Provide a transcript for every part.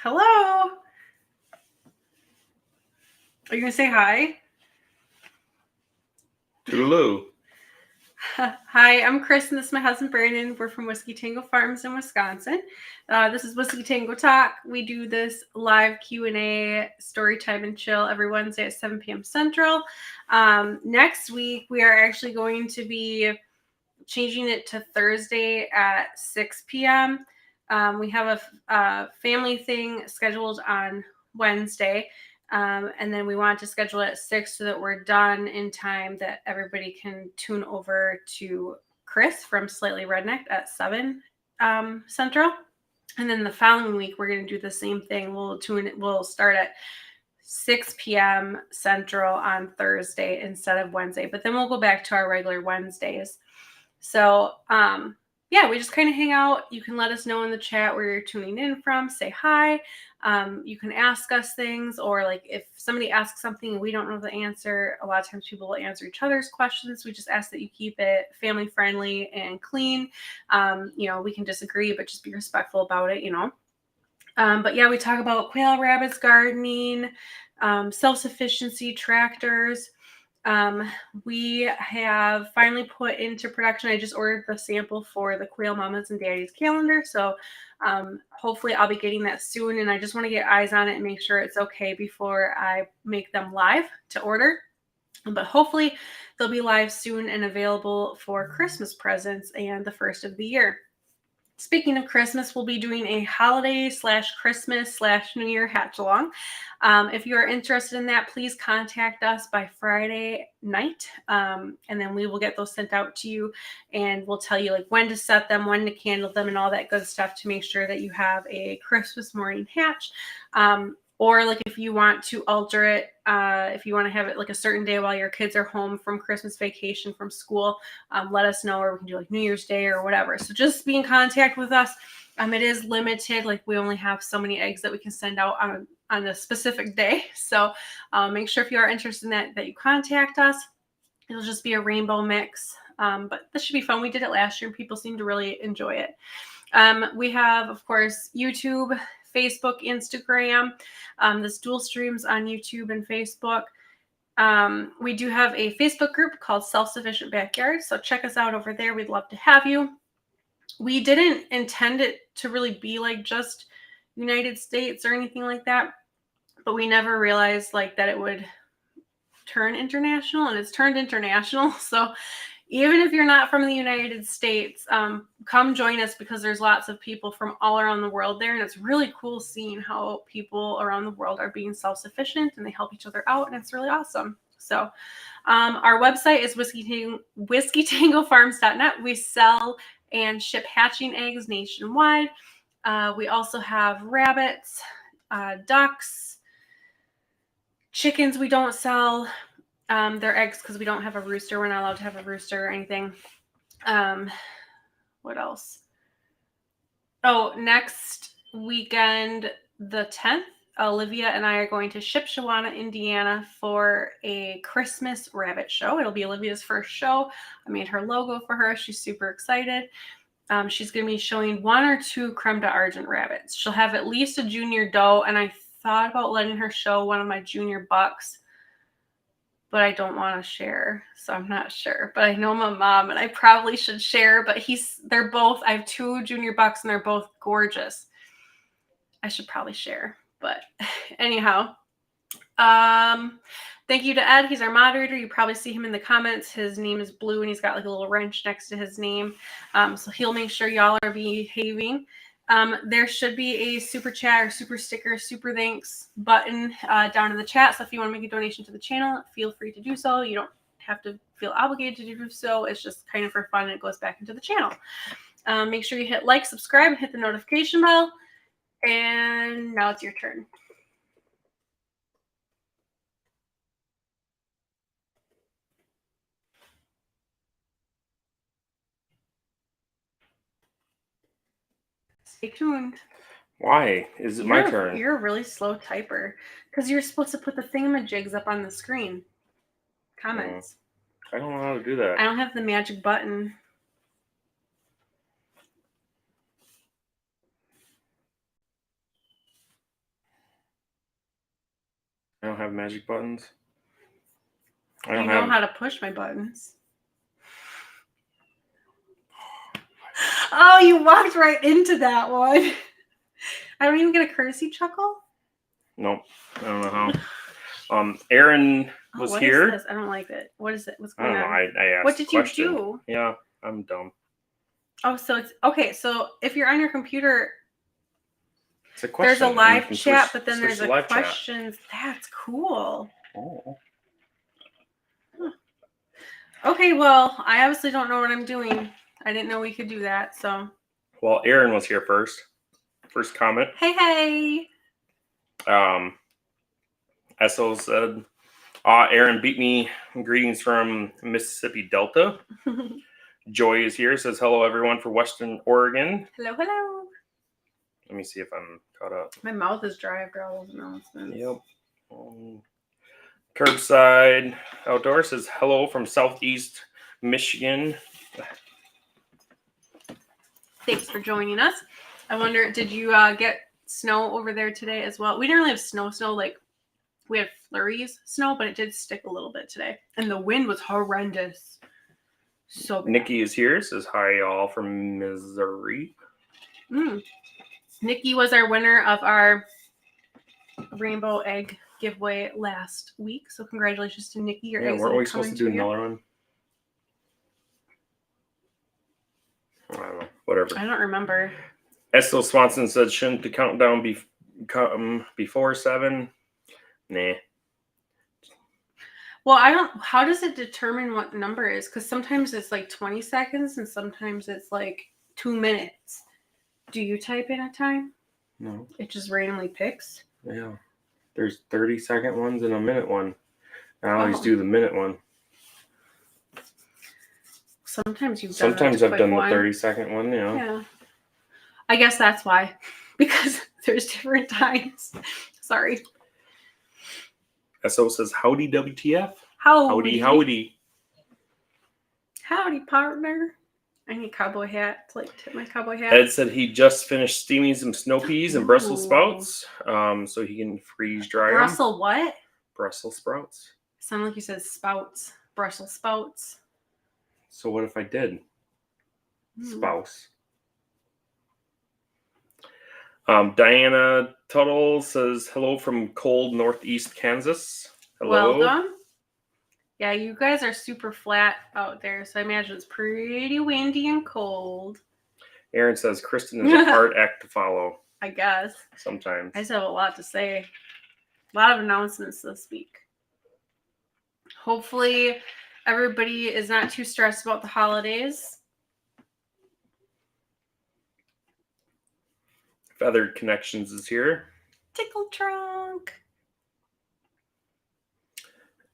Hello. Are you going to say hi? Toodaloo. Hi, I'm Kristin. This is my husband, Brandon. We're from Whiskey Tango Farms in Wisconsin. This is Whiskey Tango Talk. We do this live Q&A, story time and chill every Wednesday at 7 p.m. Central. Next week, we are actually going to be changing it to Thursday at 6 p.m. We have a family thing scheduled on Wednesday. And then we want to schedule it at 6 so that we're done in time that everybody can tune over to Chris from Slightly Redneck at 7 Central. And then the following week, we're going to do the same thing. We'll start at 6 p.m. Central on Thursday instead of Wednesday. But then we'll go back to our regular Wednesdays. So, yeah, we just kind of hang out. You can let us know in the chat where you're tuning in from. Say hi. You can ask us things, or like if somebody asks something and we don't know the answer, a lot of times people will answer each other's questions. We just ask that you keep it family friendly and clean. We can disagree, but just be respectful about it, But yeah, we talk about quail, rabbits, gardening, self-sufficiency, tractors. We have finally put into production. I just ordered the sample for the Quail Mamas and Daddies calendar. So hopefully I'll be getting that soon. And I just want to get eyes on it and make sure it's okay before I make them live to order. But hopefully they'll be live soon and available for Christmas presents and the first of the year. Speaking of Christmas, we'll be doing a holiday/Christmas/New Year hatch along. If you are interested in that, please contact us by Friday night, and then we will get those sent out to you, and we'll tell you like when to set them, when to candle them, and all that good stuff to make sure that you have a Christmas morning hatch. Or like if you want to alter it, if you want to have it like a certain day while your kids are home from Christmas vacation from school, let us know, or we can do like New Year's Day or whatever. So just be in contact with us. It is limited. Like we only have so many eggs that we can send out on a specific day. So make sure if you are interested in that you contact us. It'll just be a rainbow mix. But this should be fun. We did it last year and people seem to really enjoy it. We have, of course, YouTube, Facebook, Instagram. This dual streams on YouTube and Facebook. We do have a Facebook group called Self-Sufficient Backyard, so check us out over there. We'd love to have you. We didn't intend it to really be like just United States or anything like that, but we never realized like that it would turn international, and it's turned international. So even if you're not from the United States, come join us because there's lots of people from all around the world there. And it's really cool seeing how people around the world are being self-sufficient and they help each other out. And it's really awesome. So our website is whiskeytangofarms.net. We sell and ship hatching eggs nationwide. We also have rabbits, ducks, chickens we don't sell. Their eggs because we don't have a rooster. We're not allowed to have a rooster or anything. What else? Oh, next weekend, the 10th, Olivia and I are going to Shipshewana, Indiana for a Christmas rabbit show. It'll be Olivia's first show. I made her logo for her. She's super excited. She's going to be showing 1 or 2 creme deargent rabbits. She'll have at least a junior doe, and I thought about letting her show one of my junior bucks, but I don't want to share, so I'm not sure. But I know I'm a mom, and I probably should share, but I have 2 junior bucks, and they're both gorgeous. I should probably share, but anyhow. Thank you to Ed. He's our moderator. You probably see him in the comments. His name is Blue, and he's got like a little wrench next to his name. So he'll make sure y'all are behaving. There should be a super chat or super sticker, super thanks button down in the chat. So if you want to make a donation to the channel, feel free to do so. You don't have to feel obligated to do so. It's just kind of for fun, and it goes back into the channel. Make sure you hit like, subscribe, and hit the notification bell. And now it's your turn. Stay tuned. Why? Is it my turn? You're a really slow typer because you're supposed to put the thingamajigs up on the screen. Comments. I don't know how to do that. I don't have the magic button. I don't have magic buttons. You know how to push my buttons. Oh, you walked right into that one. I don't even get a courtesy chuckle? Nope. I don't know how. Aaron was what here. Is this? I don't like it. What is it? What's I going don't know. on? I asked What did a question. you do? Yeah, I'm dumb. Oh, so it's okay. So if you're on your computer, it's a question. There's a live chat, but then there's a questions. Chat. That's cool. Oh. Huh. Okay, well, I obviously don't know what I'm doing. I didn't know we could do that, so. Well, Aaron was here first. First comment. Hey. Esso said, Aaron beat me. Greetings from Mississippi Delta. Joy is here. Says, hello, everyone for Western Oregon. Hello. Let me see if I'm caught up. My mouth is dry after all those announcements. Yep. Curbside Outdoor says, hello from Southeast Michigan. Thanks for joining us. I wonder, did you get snow over there today as well? We didn't really have snow, like we had flurries snow, but it did stick a little bit today. And the wind was horrendous. So bad. Nikki is here. Says, hi, y'all from Missouri. Nikki was our winner of our rainbow egg giveaway last week. So congratulations to Nikki. Your eggs weren't we supposed to do another one? I don't know. Whatever. I don't remember. Estel Swanson said, shouldn't the countdown be before 7? Nah. Well, how does it determine what the number is? Because sometimes it's like 20 seconds and sometimes it's like 2 minutes. Do you type in a time? No. It just randomly picks? Yeah. There's 30-second ones and a minute one. I always do the minute one. Sometimes I've done the 30-second one, Yeah. I guess that's why. Because there's different times. Sorry. SO says, howdy, WTF. Howdy. Howdy, partner. I need a cowboy hat to tip my cowboy hat. Ed said he just finished steaming some snow peas and Brussels sprouts, so he can freeze dry them. Brussels what? Brussels sprouts. Sounded like you said spouts. Brussels sprouts. So what if I did? Spouse. Diana Tuttle says, hello from cold northeast Kansas. Hello. Welcome. Yeah, you guys are super flat out there, so I imagine it's pretty windy and cold. Aaron says, Kristin is a hard act to follow. I guess. Sometimes. I just have a lot to say. A lot of announcements this week. Hopefully, everybody is not too stressed about the holidays. Feathered Connections is here. Tickle trunk.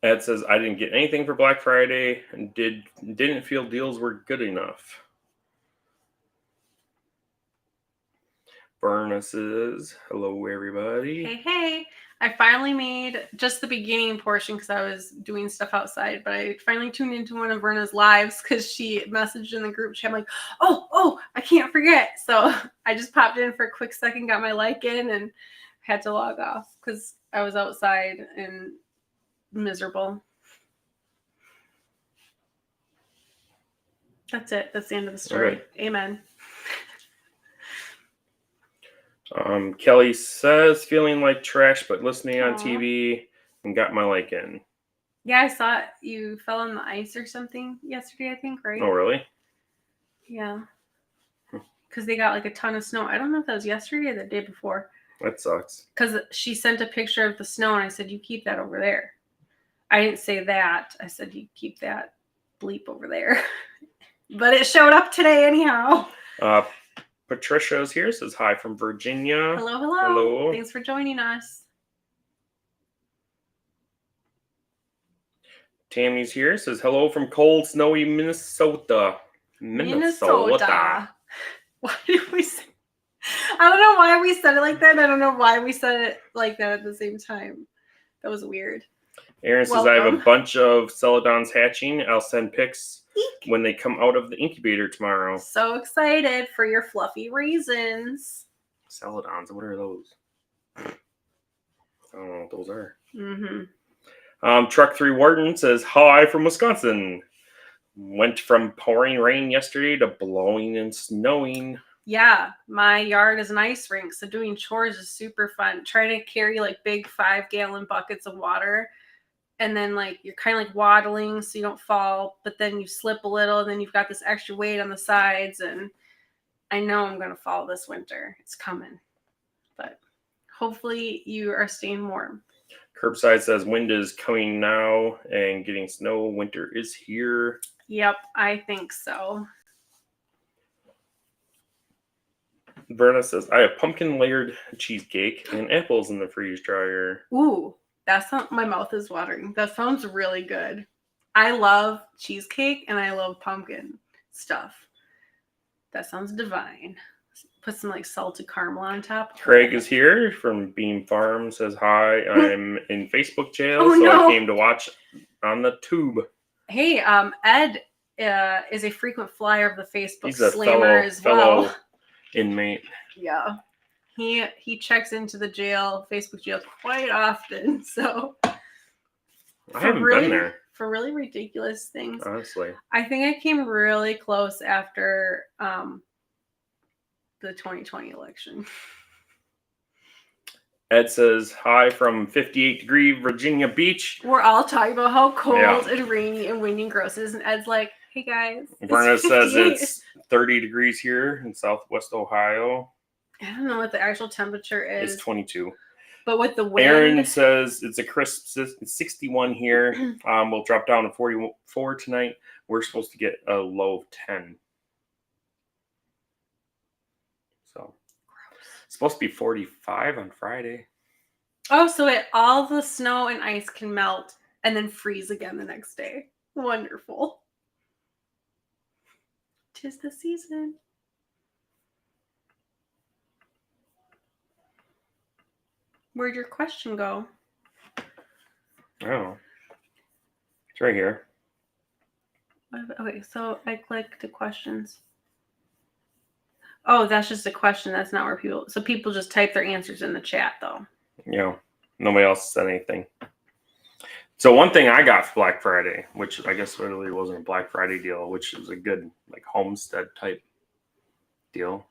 Ed says, I didn't get anything for Black Friday and didn't feel deals were good enough. Furnaces. Hello, everybody. Hey. I finally made just the beginning portion because I was doing stuff outside, but I finally tuned into one of Verna's lives because she messaged in the group chat. I'm like, oh, I can't forget. So I just popped in for a quick second, got my like in, and had to log off because I was outside and miserable. That's it. That's the end of the story. Right. Amen. Kelly says, feeling like trash, but listening on TV and got my like in. Yeah, I saw you fell on the ice or something yesterday, I think, right? Oh, really? Yeah. Because they got a ton of snow. I don't know if that was yesterday or the day before. That sucks. Because she sent a picture of the snow and I said, you keep that over there. I didn't say that. I said, you keep that bleep over there. But it showed up today anyhow. Patricia's here, says hi from Virginia. Hello. Thanks for joining us. Tammy's here, says hello from cold, snowy Minnesota. Minnesota. Why did we say? I don't know why we said it like that. I don't know why we said it like that at the same time. That was weird. Aaron says, I have a bunch of celadons hatching. I'll send pics when they come out of the incubator tomorrow. So excited for your fluffy raisins. Celadons, what are those? I don't know what those are. Mm-hmm. Truck 3 Wharton says, hi from Wisconsin. Went from pouring rain yesterday to blowing and snowing. Yeah, my yard is an ice rink, so doing chores is super fun. Trying to carry like big 5-gallon buckets of water, and then like you're kind of like waddling so you don't fall, but then you slip a little, and then you've got this extra weight on the sides, and I know I'm gonna fall this winter. It's coming, but hopefully you are staying warm. Curbside says wind is coming now and getting snow. Winter is here. Yep, I think so. Verna says, I have pumpkin layered cheesecake and apples in the freeze dryer. Ooh, my mouth is watering. That sounds really good. I love cheesecake and I love pumpkin stuff. That sounds divine. Put some like salted caramel on top. Craig is here from Beam Farm, says hi. I'm in Facebook jail, Oh, so no. I came to watch on the tube. Hey, Ed is a frequent flyer of the Facebook He's a Slammer as well. fellow inmate. Yeah. He checks into the jail, Facebook jail, quite often. So I haven't been there. For really ridiculous things. Honestly. I think I came really close after the 2020 election. Ed says, hi from 58-degree Virginia Beach. We're all talking about how cold and rainy and windy and gross it is. And Ed's like, hey guys. Verna says it's 30 degrees here in Southwest Ohio. I don't know what the actual temperature is. It's 22. But with the wind. Aaron says it's a crisp 61 here. We'll drop down to 44 tonight. We're supposed to get a low of 10. So it's supposed to be 45 on Friday. Oh, so all the snow and ice can melt and then freeze again the next day. Wonderful. 'Tis the season. Where'd your question go? Oh, it's right here. Okay, so I clicked the questions. Oh, that's just a question. That's not where people just type their answers in the chat, though. Yeah, nobody else said anything. So one thing I got for Black Friday, which I guess really wasn't a Black Friday deal, which was a good like homestead type deal.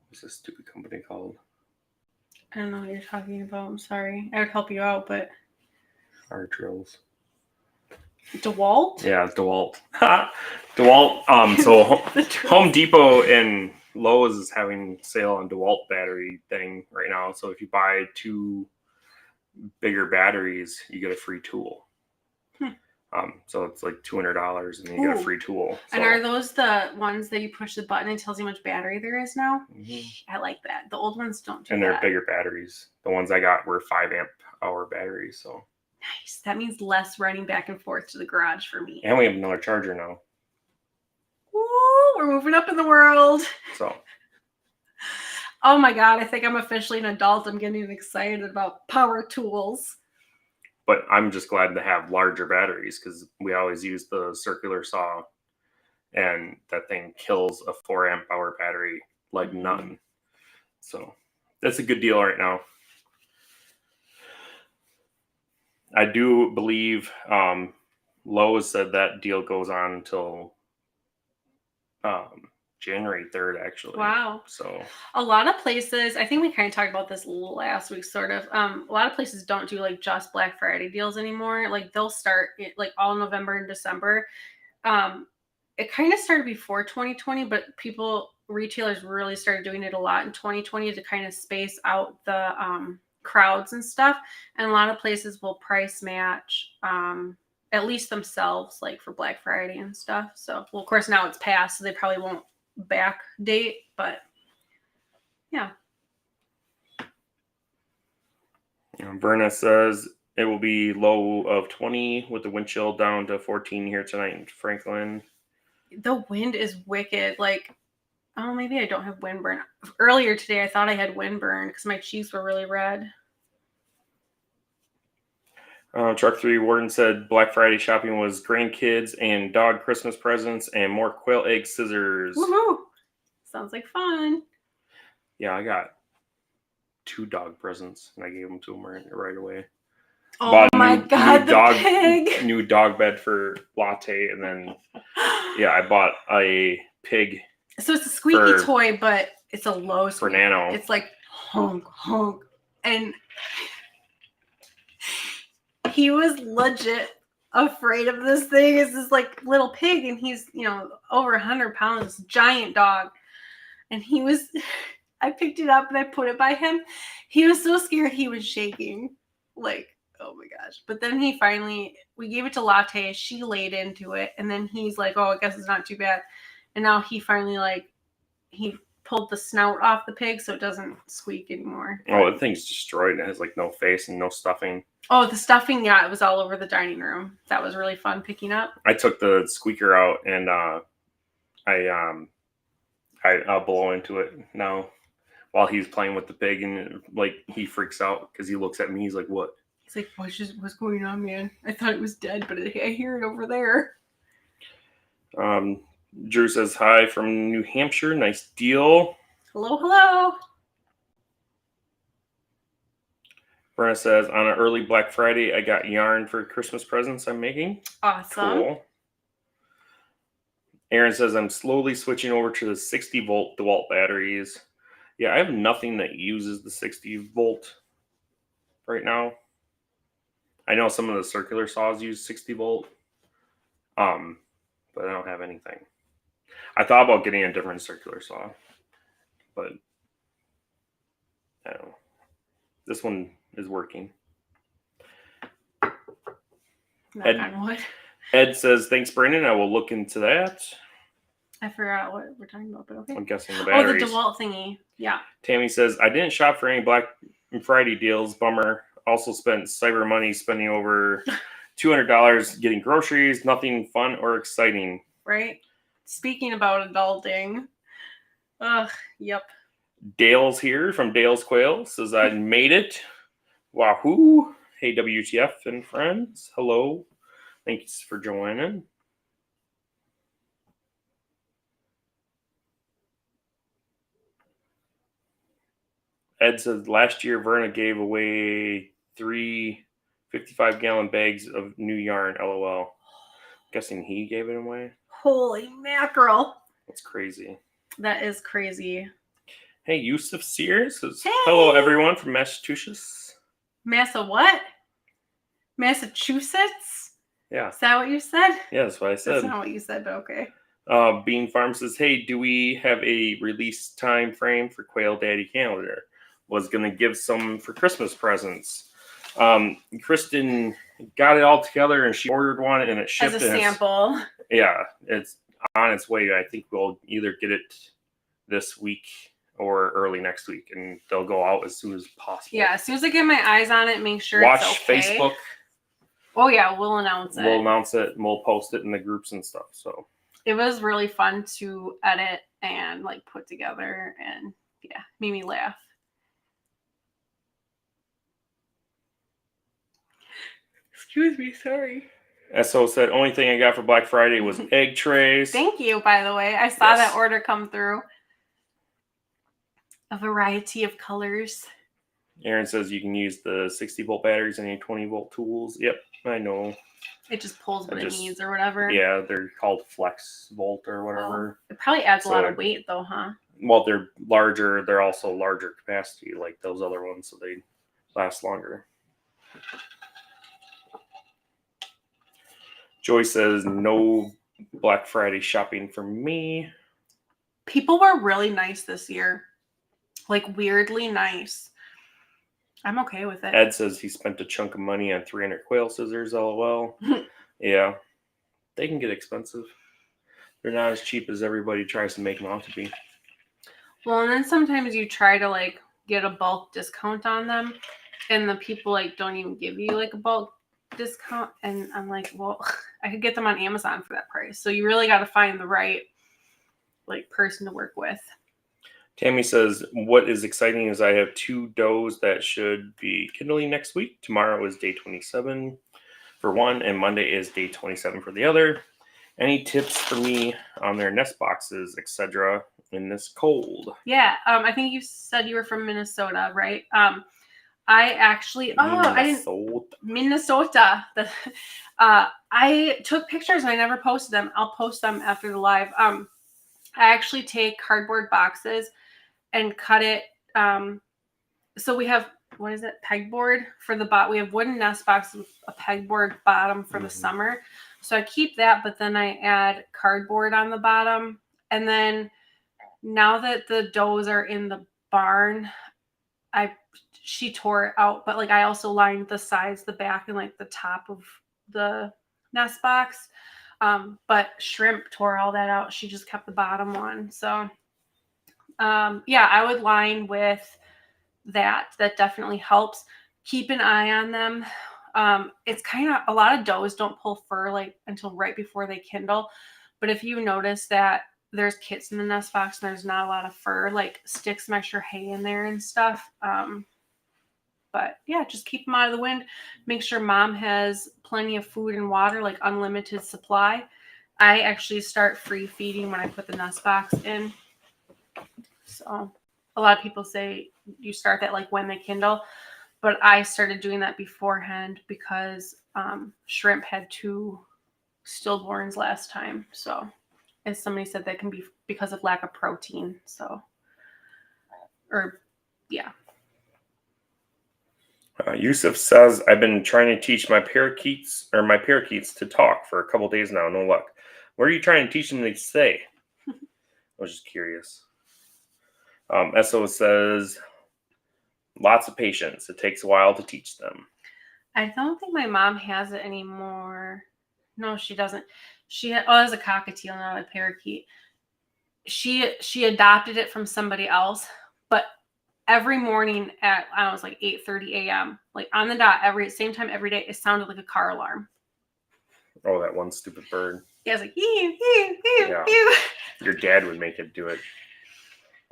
What's this stupid company called? I don't know what you're talking about. I'm sorry. I would help you out, but Our drills. DeWalt? Yeah, DeWalt. DeWalt. So Home Depot and Lowe's is having sale on DeWalt battery thing right now. So if you buy 2 bigger batteries, you get a free tool. So it's like $200 and you get a free tool. So. And are those the ones that you push the button and it tells you how much battery there is now? Mm-hmm. I like that. The old ones don't do that. And they're bigger batteries. The ones I got were 5 amp hour batteries. So nice. That means less running back and forth to the garage for me. And we have another charger now. Ooh, we're moving up in the world. So. Oh my God, I think I'm officially an adult. I'm getting excited about power tools. But I'm just glad to have larger batteries because we always use the circular saw and that thing kills a 4 amp hour battery like none. So that's a good deal right now. I do believe Lowe's said that deal goes on until January 3rd, actually. Wow. So a lot of places, I think we kind of talked about this last week, sort of. A lot of places don't do like just Black Friday deals anymore. Like they'll start like all November and December. It kind of started before 2020, but retailers really started doing it a lot in 2020 to kind of space out the crowds and stuff. And a lot of places will price match at least themselves, like for Black Friday and stuff. So, well, of course now it's past, so they probably won't back date, but yeah. Verna says it will be low of 20 with the wind chill down to 14 here tonight in Franklin. The wind is wicked. Like, oh, maybe I don't have windburn. Earlier today, I thought I had windburn because my cheeks were really red. Truck 3 Warden said Black Friday shopping was grandkids and dog Christmas presents and more quail egg scissors. Woohoo! Sounds like fun. Yeah, I got 2 dog presents, and I gave them to him right away. Oh Bought my God, the pig! New dog bed for Latte, and then yeah, I bought a pig. So it's a squeaky toy, but it's a low squeak. For Nano. It's like honk, honk. And he was legit afraid of this thing. It's this like little pig, and he's, over 100 pounds, giant dog. And I picked it up and I put it by him. He was so scared he was shaking. Like, oh my gosh. But then we gave it to Latte. She laid into it. And then he's like, oh, I guess it's not too bad. And now he finally, he pulled the snout off the pig so it doesn't squeak anymore. Oh, the thing's destroyed. It has no face and no stuffing. Oh, the stuffing, yeah, it was all over the dining room. That was really fun picking up. I took the squeaker out and I'll blow into it now while he's playing with the pig, and he freaks out because he looks at me. He's like, "What?" He's like, "What's going on, man? I thought it was dead, but I hear it over there." Drew says hi from New Hampshire. Nice deal. Hello. Brenna says, on an early Black Friday, I got yarn for Christmas presents I'm making. Awesome. Cool. Aaron says, I'm slowly switching over to the 60-volt DeWalt batteries. Yeah, I have nothing that uses the 60-volt right now. I know some of the circular saws use 60-volt, but I don't have anything. I thought about getting a different circular saw, but I don't know. This one is working. Ed says, thanks, Brandon. I will look into that. I forgot what we're talking about, but okay. I'm guessing the batteries. Oh, the DeWalt thingy. Yeah. Tammy says, I didn't shop for any Black Friday deals. Bummer. Also spent cyber money spending over $200 getting groceries. Nothing fun or exciting. Right? Speaking about adulting. Ugh, yep. Dale's here from Dale's Quail says, I made it. Wahoo. Hey, WTF and friends. Hello. Thanks for joining. Ed says, last year Verna gave away 3 55-gallon bags of new yarn. LOL. Guessing he gave it away. Holy mackerel. That's crazy. That is crazy. Hey, Yusuf Sears says, hey. Hello, everyone from Massachusetts. What? Massachusetts? Yeah. Is that what you said? Yeah, that's what I said. That's not what you said, but okay. Bean Farm says, hey, do we have a release time frame for Quail Daddy calendar? Was going to give some for Christmas presents. Kristin got it all together and she ordered one and it shipped. As a sample. It's on its way. I think we'll either get it this week or early next week, and they'll go out as soon as possible. Yeah, as soon as I get my eyes on it, make sure Watch it's okay. Facebook. Oh yeah, we'll announce it. We'll announce it and we'll post it in the groups and stuff. So it was really fun to edit and put together, and yeah, made me laugh. Excuse me, sorry. SO said, only thing I got for Black Friday was egg trays. Thank you, by the way. I saw that order come through. A variety of colors. Aaron says you can use the 60-volt batteries and any 20-volt tools. Yep, I know. It just pulls what it needs or whatever. Yeah, they're called flex volt or whatever. It probably adds a lot of weight though, huh? Well, they're larger. They're also larger capacity like those other ones, so they last longer. Joy says, no Black Friday shopping for me. People were really nice this year. Weirdly nice. I'm okay with it. Ed says he spent a chunk of money on 300 quail scissors, LOL. Yeah. They can get expensive. They're not as cheap as everybody tries to make them out to be. Well, and then sometimes you try to, get a bulk discount on them, and the people, don't even give you, a bulk discount, and I'm like, well, I could get them on Amazon for that price. So you really got to find the right, person to work with. Tammy says, what is exciting is I have 2 does that should be kindling next week. Tomorrow is day 27 for one, and Monday is day 27 for the other. Any tips for me on their nest boxes, etc.? in this cold. Yeah. I think you said you were from Minnesota, right? I actually, Minnesota. I took pictures and I never posted them. I'll post them after the live. I actually take cardboard boxes and cut it. So we have, what is it? Pegboard for the bot. We have wooden nest boxes with a pegboard bottom for the summer. So I keep that, but then I add cardboard on the bottom. And then now that the does are in the barn, she tore it out, but like I also lined the sides, the back, and like the top of the nest box. But Shrimp tore all that out. She just kept the bottom one. So yeah, I would line with that. That definitely helps. Keep an eye on them. It's kind of, a lot of does don't pull fur like until right before they kindle. But if you notice that there's kits in the nest box and there's not a lot of fur, like stick some extra hay in there and stuff. But yeah, just keep them out of the wind. Make sure mom has plenty of food and water, like unlimited supply. I actually start free feeding when I put the nest box in. So a lot of people say you start that like when they kindle, but I started doing that beforehand because Shrimp had 2 stillborns last time. So as somebody said, that can be because of lack of protein. So, or yeah. Yusuf says, I've been trying to teach my parakeets to talk for a couple days now. No luck. What are you trying to teach them to say? I was just curious. Esso says, lots of patience. It takes a while to teach them. I don't think my mom has it anymore. No, she doesn't. She has a cockatiel, not a parakeet. She adopted it from somebody else, but every morning at, I don't know, it was like 8:30 a.m., like on the dot, same time every day, it sounded like a car alarm. Oh, that one stupid bird. Yeah, it's like, ew. Your dad would make it do it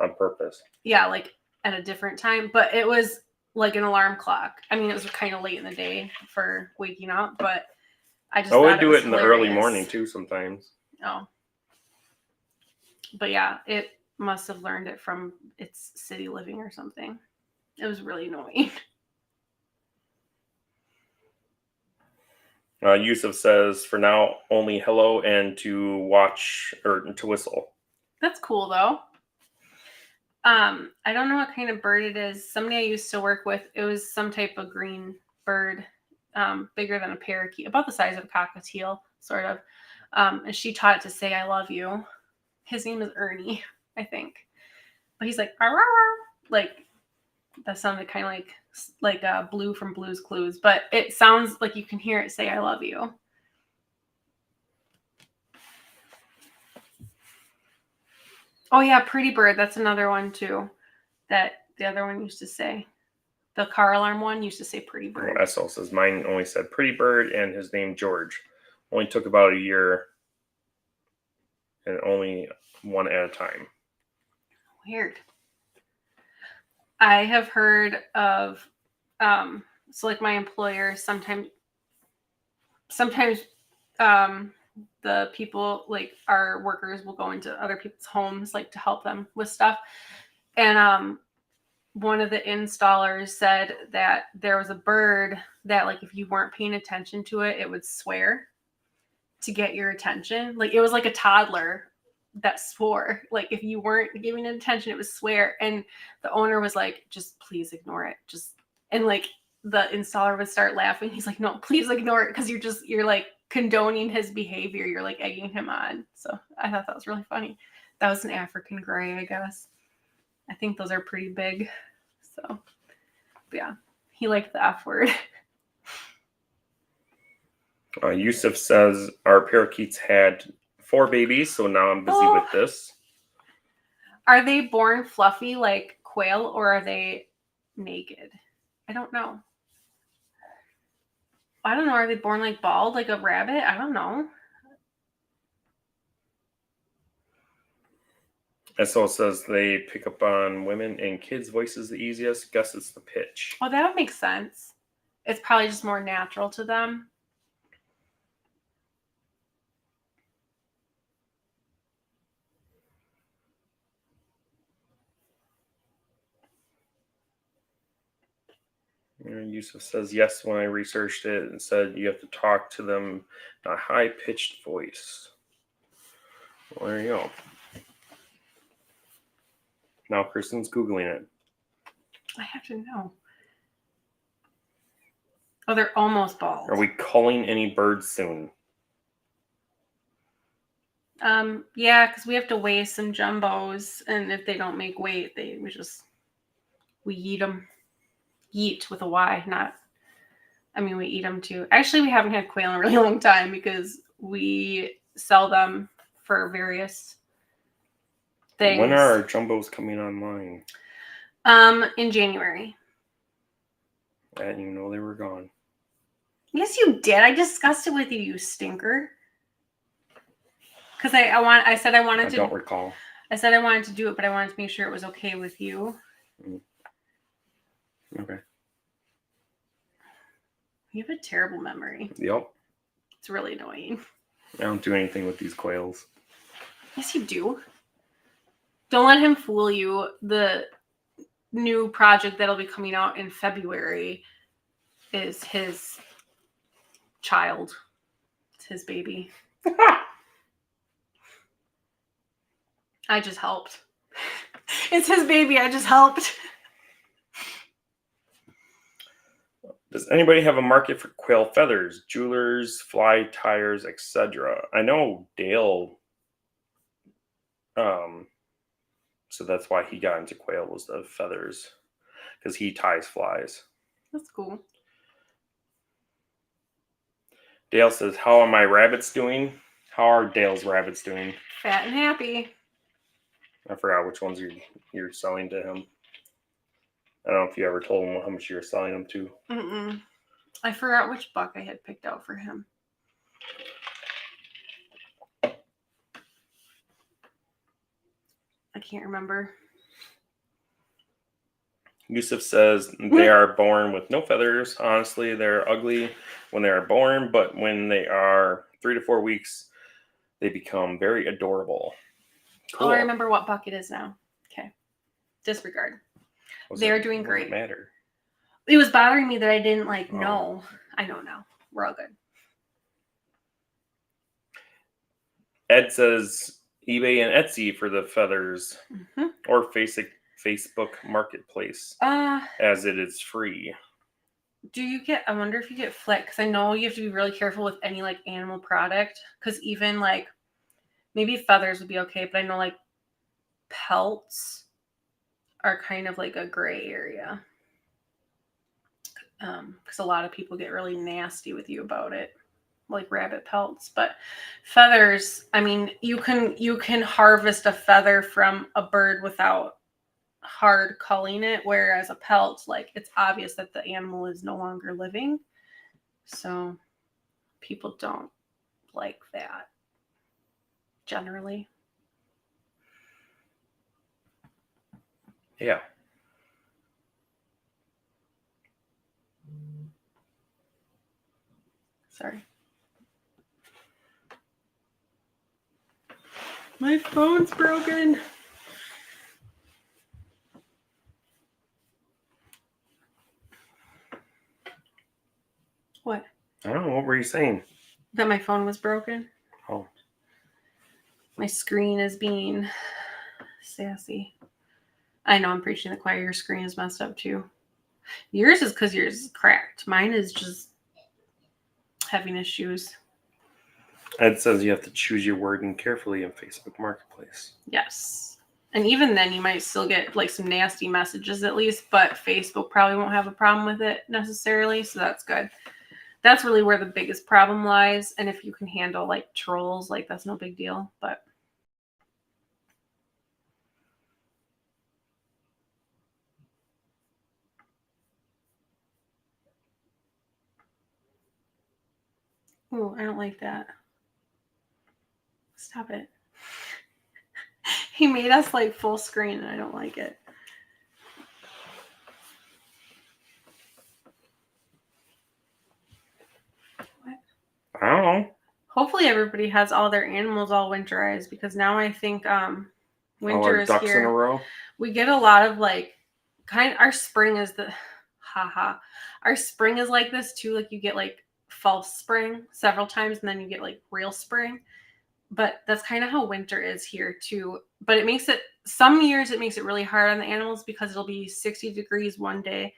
on purpose. Yeah, like at a different time, but it was like an alarm clock. I mean, it was kind of late in the day for waking up, but I just would do it in hilarious. The early morning too sometimes. Oh. But yeah, it must have learned it from its city living or something. It was really annoying. Yusuf says, for now, only hello and to watch or to whistle. That's cool though. I don't know what kind of bird it is. Somebody I used to work with, it was some type of green bird, bigger than a parakeet, about the size of a cockatiel, sort of. And she taught it to say, I love you. His name is Ernie, I think. But he's like, arr, arr, arr. Like, that sounded kind of like Blue from Blue's Clues. But it sounds like you can hear it say, I love you. Oh, yeah, Pretty Bird. That's another one, too, that the other one used to say. The car alarm one used to say Pretty Bird. SL says, mine only said Pretty Bird and his name George. Only took about a year and only one at a time. Weird. I have heard of, so like my employer, sometimes the people, like our workers, will go into other people's homes, like to help them with stuff. And one of the installers said that there was a bird that, like, if you weren't paying attention to it, it would swear to get your attention. Like, it was like a toddler that swore. Like, if you weren't giving it attention, it would swear. And the owner was like, just please ignore it. And like the installer would start laughing. He's like, no, please ignore it, because you're like condoning his behavior. You're like egging him on. So I thought that was really funny. That was an African gray, I guess. I think those are pretty big. So, but yeah, he liked the F word. Yusuf says, our parakeets had 4 babies, so now I'm busy with this. Are they born fluffy like Quail, or are they naked? I don't know. Are they born like bald like a rabbit? I don't know. SO says they pick up on women and kids' voices the easiest. Guess it's the pitch. Oh, that would make sense. It's probably just more natural to them. Yusuf says, yes, when I researched it, and said you have to talk to them in a high-pitched voice. Well, there you go. Now Kristen's Googling it. I have to know. Oh, they're almost bald. Are we culling any birds soon? Yeah, because we have to weigh some jumbos, and if they don't make weight, we eat them. Yeet with a Y, we eat them too. Actually, we haven't had quail in a really long time because we sell them for various things. When are our jumbos coming online? In January. I didn't even know they were gone. Yes, you did. I discussed it with you, you stinker. Because I said I wanted to. I don't recall. I said I wanted to do it, but I wanted to make sure it was okay with you. Okay. You have a terrible memory. Yep. It's really annoying. I don't do anything with these quails. Yes, you do. Don't let him fool you. The new project that'll be coming out in February is his child. It's his baby. I just helped. It's his baby. I just helped. Does anybody have a market for quail feathers, jewelers, fly tires, etc.? I know Dale. So that's why he got into quail, was the feathers, because he ties flies. That's cool. Dale says, "How are my rabbits doing?" How are Dale's rabbits doing? Fat and happy. I forgot which ones you're selling to him. I don't know if you ever told him how much you were selling them to. I forgot which buck I had picked out for him. I can't remember. Yusuf says they are born with no feathers. Honestly, they're ugly when they are born, but when they are 3 to 4 weeks, they become very adorable. Cool. Oh, I remember what buck it is now. Okay. Disregard. They're doing great. Matter. It was bothering me that I didn't know. I know now. We're all good. Ed says eBay and Etsy for the feathers, or Facebook Marketplace, as it is free. I wonder if you get flick, because I know you have to be really careful with any animal product, because even maybe feathers would be okay, but I know pelts are kind of a gray area, because a lot of people get really nasty with you about it, like rabbit pelts. But feathers, you can harvest a feather from a bird without hard culling it, whereas a pelt, it's obvious that the animal is no longer living, so people don't like that generally. Yeah. Sorry. My phone's broken. What? I don't know. What were you saying? That my phone was broken. Oh. My screen is being sassy. I know I'm preaching to the choir. Your screen is messed up too. Yours is because yours is cracked. Mine is just having issues. Ed says you have to choose your wording carefully in Facebook Marketplace. Yes. And even then, you might still get some nasty messages at least, but Facebook probably won't have a problem with it necessarily, so that's good. That's really where the biggest problem lies. And if you can handle trolls, that's no big deal. But oh, I don't like that. Stop it. He made us full screen and I don't like it. What? I don't know. Hopefully everybody has all their animals all winterized, because now I think winter is ducks here. in a row. We get a lot of our spring is the haha. Our spring is like this too. Like you get like false spring several times and then you get like real spring. But that's kind of how winter is here too. But it makes it, some years it makes it really hard on the animals because it'll be 60 degrees one day,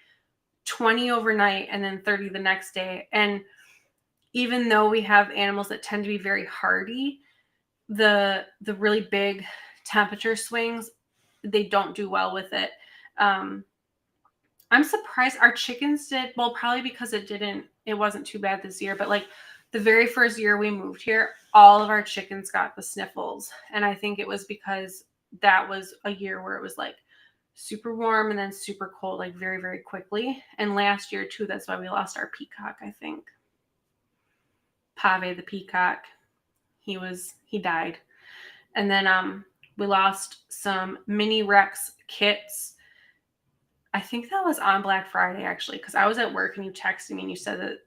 20 overnight, and then 30 the next day. And even though we have animals that tend to be very hardy, the really big temperature swings, they don't do well with it. I'm surprised our chickens did well, probably because it wasn't too bad this year, but like the very first year we moved here, all of our chickens got the sniffles. And I think it was because that was a year where it was like super warm and then super cold, like very, very quickly. And last year too, that's why we lost our peacock, I think. Pave the peacock. He died. And then we lost some mini Rex kits. I think that was on Black Friday actually, because I was at work and you texted me and you said that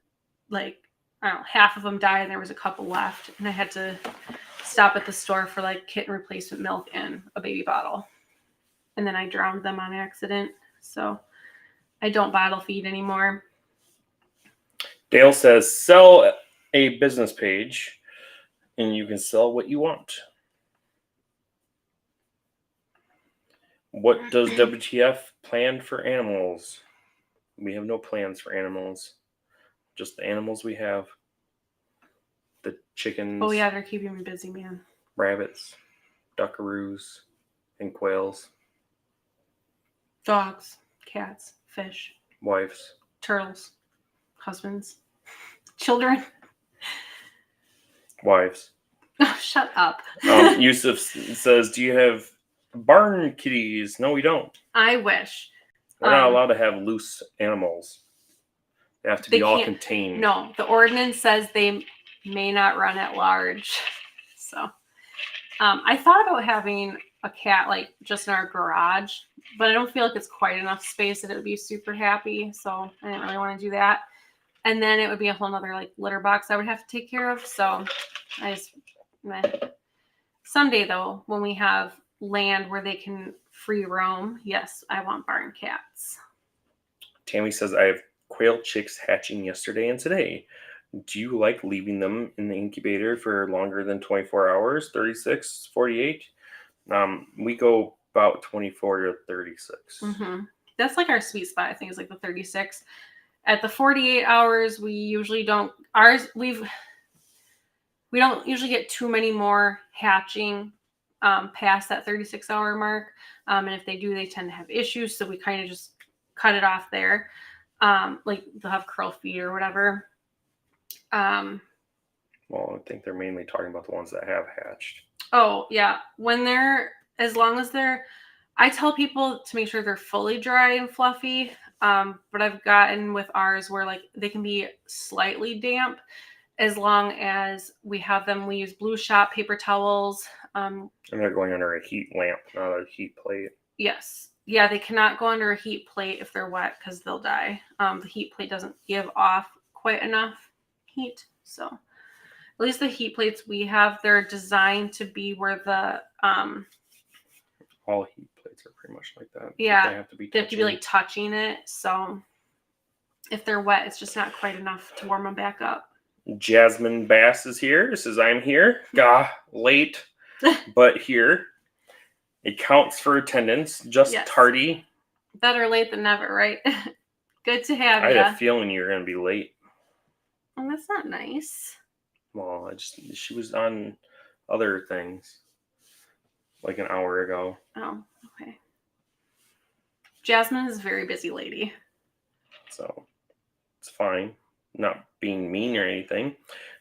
like, I don't know, half of them died and there was a couple left. And I had to stop at the store for like kitten replacement milk and a baby bottle. And then I drowned them on accident. So I don't bottle feed anymore. Dale says, sell a business page and you can sell what you want. What does WTF plan for animals? We have no plans for animals. Just the animals we have. The chickens. Oh yeah, they're keeping me busy, man. Rabbits, duckaroos, and quails. Dogs, cats, fish. Wives. Turtles. Husbands. Children. Wives. Oh, shut up. Yusuf says, do you have barn kitties? No, we don't. I wish. We're not allowed to have loose animals. They have to be all contained. No, the ordinance says they may not run at large. So I thought about having a cat like just in our garage, but I don't feel like it's quite enough space that it would be super happy. So I didn't really want to do that. And then it would be a whole nother like litter box I would have to take care of. So I just, someday though, when we have land where they can free roam, yes, I want barn cats. Tammy says, I have quail chicks hatching yesterday and today. Do you like leaving them in the incubator for longer than 24 hours, 36, 48? We go about 24 to 36. Mm-hmm. That's like our sweet spot, I think, is like the 36. At the 48 hours, we usually don't, we don't usually get too many more hatching past that 36-hour mark. And if they do, they tend to have issues. So we kind of just cut it off there. Like they'll have curl feet or whatever. Well, I think they're mainly talking about the ones that have hatched. Oh, yeah. As long as I tell people to make sure they're fully dry and fluffy. But I've gotten with ours where like they can be slightly damp as long as we use Blue Shop paper towels. And they're going under a heat lamp, not a heat plate. Yes. Yeah, they cannot go under a heat plate if they're wet because they'll die. The heat plate doesn't give off quite enough heat. So at least the heat plates we have, they're designed to be where the all heat plates are pretty much like that. Yeah, they have to be like touching it. So if they're wet, it's just not quite enough to warm them back up. Jasmine Bass is here. Says, I'm here. Late, but here. It counts for attendance. Just tardy. Better late than never, right? Good to have you. I had a feeling you were going to be late. Well, that's not nice. Well, she was on other things like an hour ago. Oh, okay. Jasmine is a very busy lady. So it's fine. Not being mean or anything.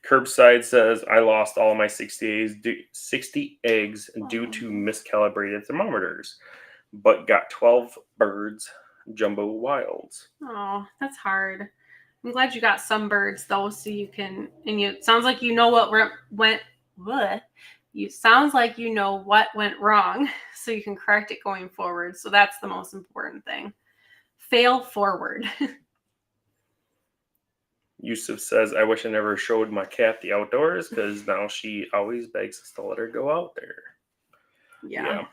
Curbside says, I lost all my 60 eggs due to miscalibrated thermometers, but got 12 birds, jumbo wilds. Oh, that's hard. I'm glad you got some birds though, so you can, and it sounds like you know what went wrong, so you can correct it going forward. So that's the most important thing. Fail forward. Yusuf says, I wish I never showed my cat the outdoors because now she always begs us to let her go out there. Yeah.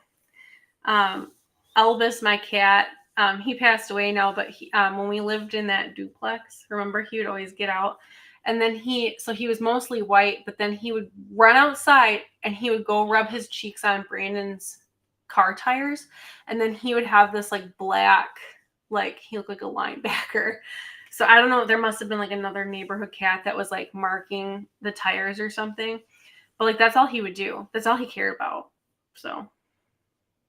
Elvis, my cat, He passed away now, but when we lived in that duplex, remember, he would always get out. And then he was mostly white, but then he would run outside and he would go rub his cheeks on Brandon's car tires. And then he would have this like black, like he looked like a linebacker. So I don't know, there must have been like another neighborhood cat that was like marking the tires or something. But like that's all he would do. That's all he cared about. So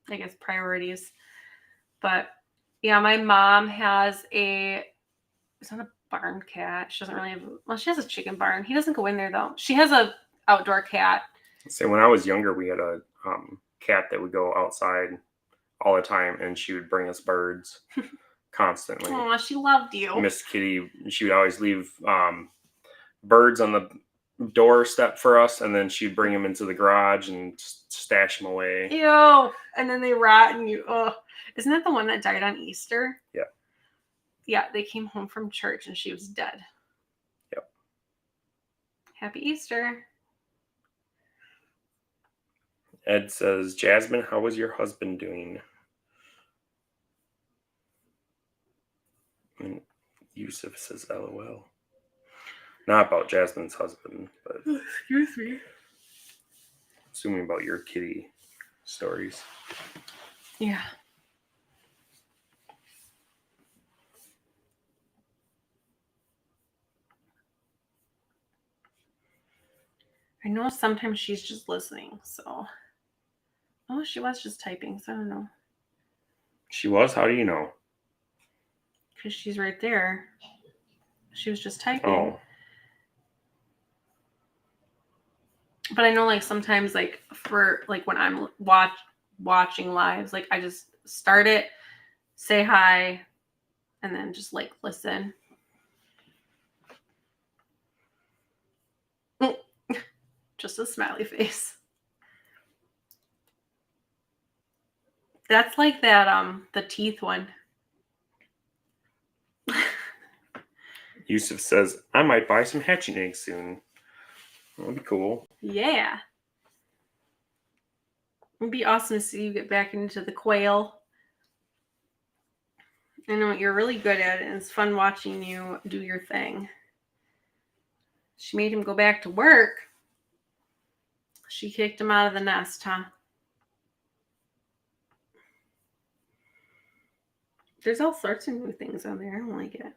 I guess priorities. But yeah, my mom has it's not a barn cat. She doesn't really have, well, she has a chicken barn. He doesn't go in there though. She has a outdoor cat. So when I was younger, we had a cat that would go outside all the time, and she would bring us birds constantly. Oh, she loved you. Miss Kitty, she would always leave birds on the doorstep for us, and then she'd bring them into the garage and stash them away. Ew. And then they rot and you, oh. Isn't that the one that died on Easter? Yeah. Yeah, they came home from church and she was dead. Yep. Happy Easter. Ed says, Jasmine, how was your husband doing? And Yusuf says, LOL. Not about Jasmine's husband, but excuse me. Assuming about your kitty stories. Yeah. I know sometimes she's just listening, so. Oh, she was just typing, so I don't know. She was? How do you know? Because she's right there. She was just typing. Oh. But I know, like, sometimes, like, for, like, when I'm watching lives, like, I just start it, say hi, and then just, like, listen. Just a smiley face. That's like that, the teeth one. Yusuf says, I might buy some hatching eggs soon. That'll be cool. Yeah. It'd be awesome to see you get back into the quail. I know what you're really good at, and it's fun watching you do your thing. She made him go back to work. She kicked him out of the nest, huh? There's all sorts of new things on there. I don't like it.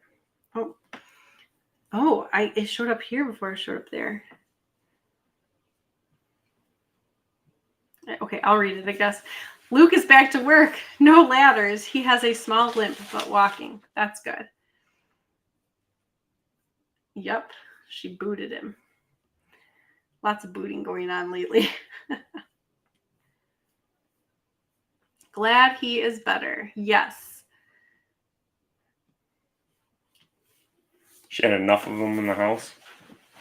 Oh, it showed up here before it showed up there. Okay, I'll read it, I guess. Luke is back to work. No ladders. He has a small limp, but walking. That's good. Yep, she booted him. Lots of booting going on lately. Glad he is better. Yes. She had enough of them in the house.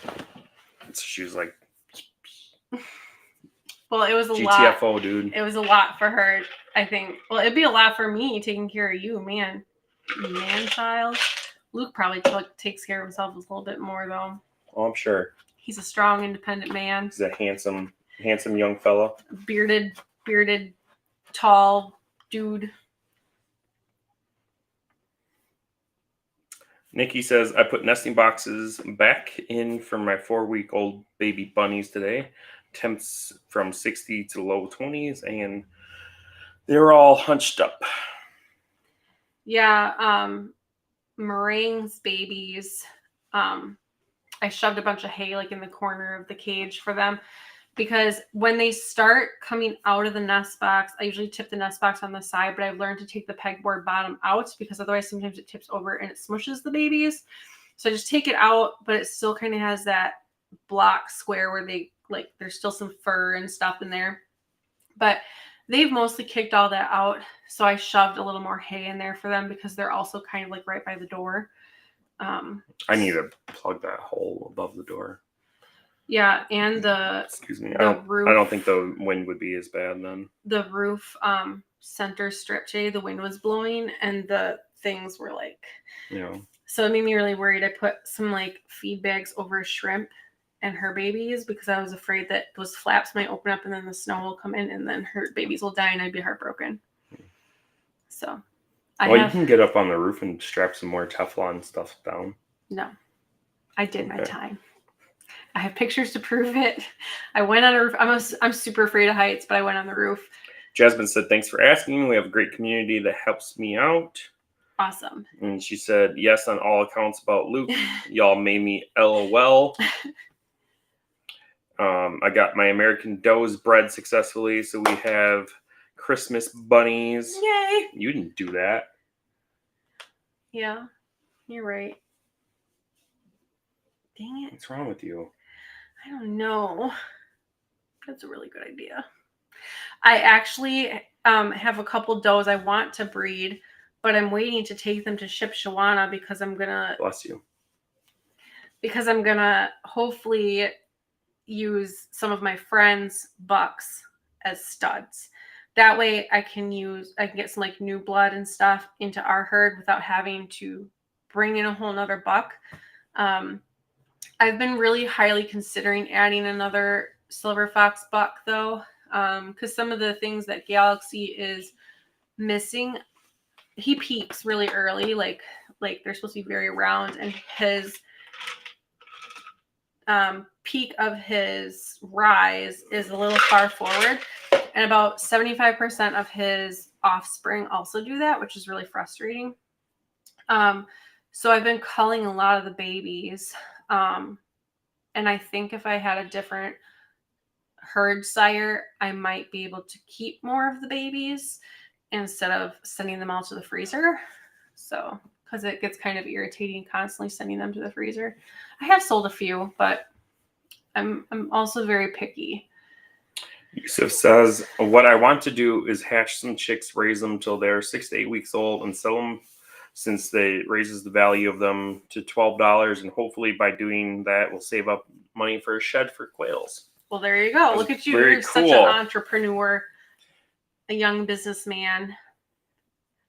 So she was like, well, it was a GTFO, lot. Dude. It was a lot for her, I think. Well, it'd be a lot for me taking care of you, man. Man child. Luke probably takes care of himself a little bit more, though. Oh, I'm sure. He's a strong, independent man. He's a handsome young fella. Bearded, tall dude. Nikki says, I put nesting boxes back in for my 4-week-old baby bunnies today. Temps from 60 to low 20s, and they're all hunched up. Yeah, Meringue's babies. I shoved a bunch of hay like in the corner of the cage for them because when they start coming out of the nest box, I usually tip the nest box on the side, but I've learned to take the pegboard bottom out because otherwise sometimes it tips over and it smushes the babies. So I just take it out, but it still kind of has that block square where they like there's still some fur and stuff in there. But they've mostly kicked all that out. So I shoved a little more hay in there for them because they're also kind of like right by the door. I need to plug that hole above the door. Yeah, and the excuse me. roof, I don't think the wind would be as bad then. The roof center strip today, the wind was blowing and the things were like, so it made me really worried. I put some like feed bags over shrimp and her babies because I was afraid that those flaps might open up and then the snow will come in and then her babies will die and I'd be heartbroken. So You can get up on the roof and strap some more Teflon stuff down. No, I did my time. I have pictures to prove it. I went on a roof. I'm super afraid of heights, but I went on the roof. Jasmine said, thanks for asking. We have a great community that helps me out. Awesome. And she said, yes, on all accounts about Luke. Y'all made me LOL. I got my American does bred successfully, so we have Christmas bunnies. Yay! You didn't do that. Yeah, you're right. Dang it. What's wrong with you? I don't know. That's a really good idea. I actually have a couple does I want to breed, but I'm waiting to take them to Shipshawana because I'm gonna. Bless you. Because I'm gonna hopefully use some of my friends' bucks as studs. That way I can get some like new blood and stuff into our herd without having to bring in a whole nother buck. I've been really highly considering adding another silver fox buck though, because some of the things that Galaxy is missing, he peaks really early, like they're supposed to be very round, and his peak of his rise is a little far forward, and about 75% of his offspring also do that, which is really frustrating. So I've been culling a lot of the babies, and I think if I had a different herd sire, I might be able to keep more of the babies instead of sending them all to the freezer. So, because it gets kind of irritating constantly sending them to the freezer. I have sold a few, but I'm also very picky. Yusuf says, what I want to do is hatch some chicks, raise them till they're 6 to 8 weeks old, and sell them since they raises the value of them to $12, and hopefully by doing that we'll save up money for a shed for quails. Well, there you go. Look at you. You're such an entrepreneur, a young businessman.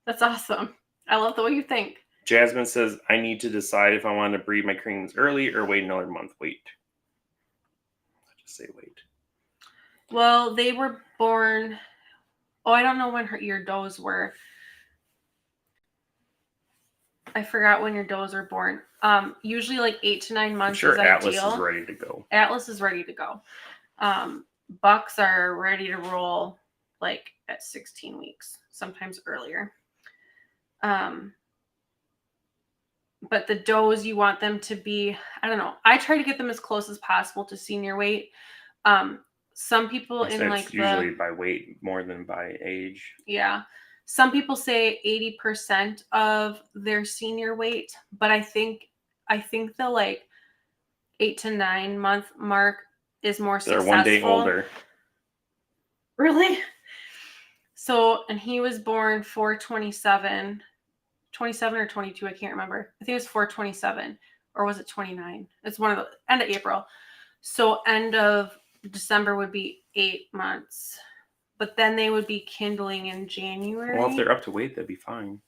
That's awesome. I love the way you think. Jasmine says, I need to decide if I want to breed my creams early or wait another month. Wait. I just say wait. Well, they were born. Oh, I don't know when your does were. I forgot when your does are born. Usually like 8 to 9 months. I'm sure is Atlas ideal. is ready to go. Atlas is ready to go. Bucks are ready to roll like at 16 weeks, sometimes earlier. But the does, you want them to be, I don't know. I try to get them as close as possible to senior weight. Some people in like usually by weight more than by age. Yeah. Some people say 80% of their senior weight, but I think the like 8 to 9 month mark is more successful. They're 1 day older. Really? So, and he was born 4/27, 27 or 22, I can't remember. I think it was 4/27, or was it 29? It's one of the end of April. So end of December would be 8 months. But then they would be kindling in January. Well, if they're up to weight, that'd be fine.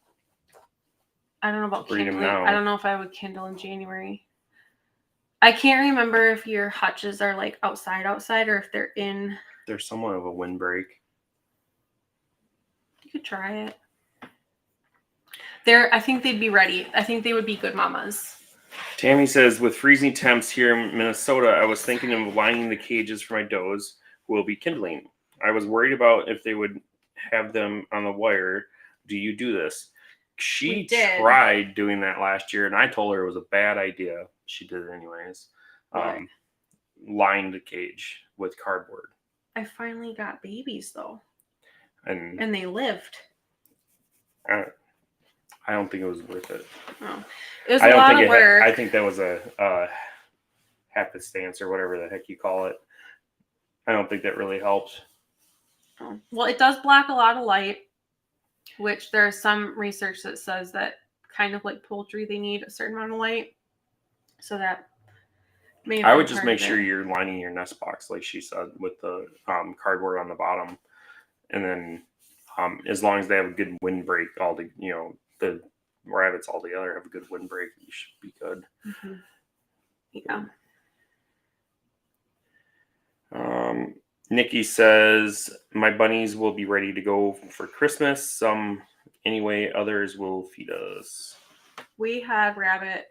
I don't know about kindling. I don't know if I would kindle in January. I can't remember if your hutches are like outside, or if they're in. They're somewhat of a windbreak. You could try it. I think they'd be ready. I think they would be good mamas. Tammy says, with freezing temps here in Minnesota, I was thinking of lining the cages for my does who will be kindling. I was worried about if they would have them on the wire. Do you do this? She tried doing that last year, and I told her it was a bad idea. She did it anyways. Lined the cage with cardboard. I finally got babies, though. And they lived. I don't think it was worth it. Oh. It was a lot of work. I think that was a happenstance or whatever the heck you call it. I don't think that really helped. Oh. Well, it does block a lot of light, which there's some research that says that kind of like poultry, they need a certain amount of light. So that may have I would just make sure you're lining your nest box, like she said, with the cardboard on the bottom. And then as long as they have a good windbreak, the rabbits all together have a good windbreak, you should be good. Mm-hmm. Yeah. Nikki says, my bunnies will be ready to go for Christmas. Some Anyway, others will feed us. We had rabbit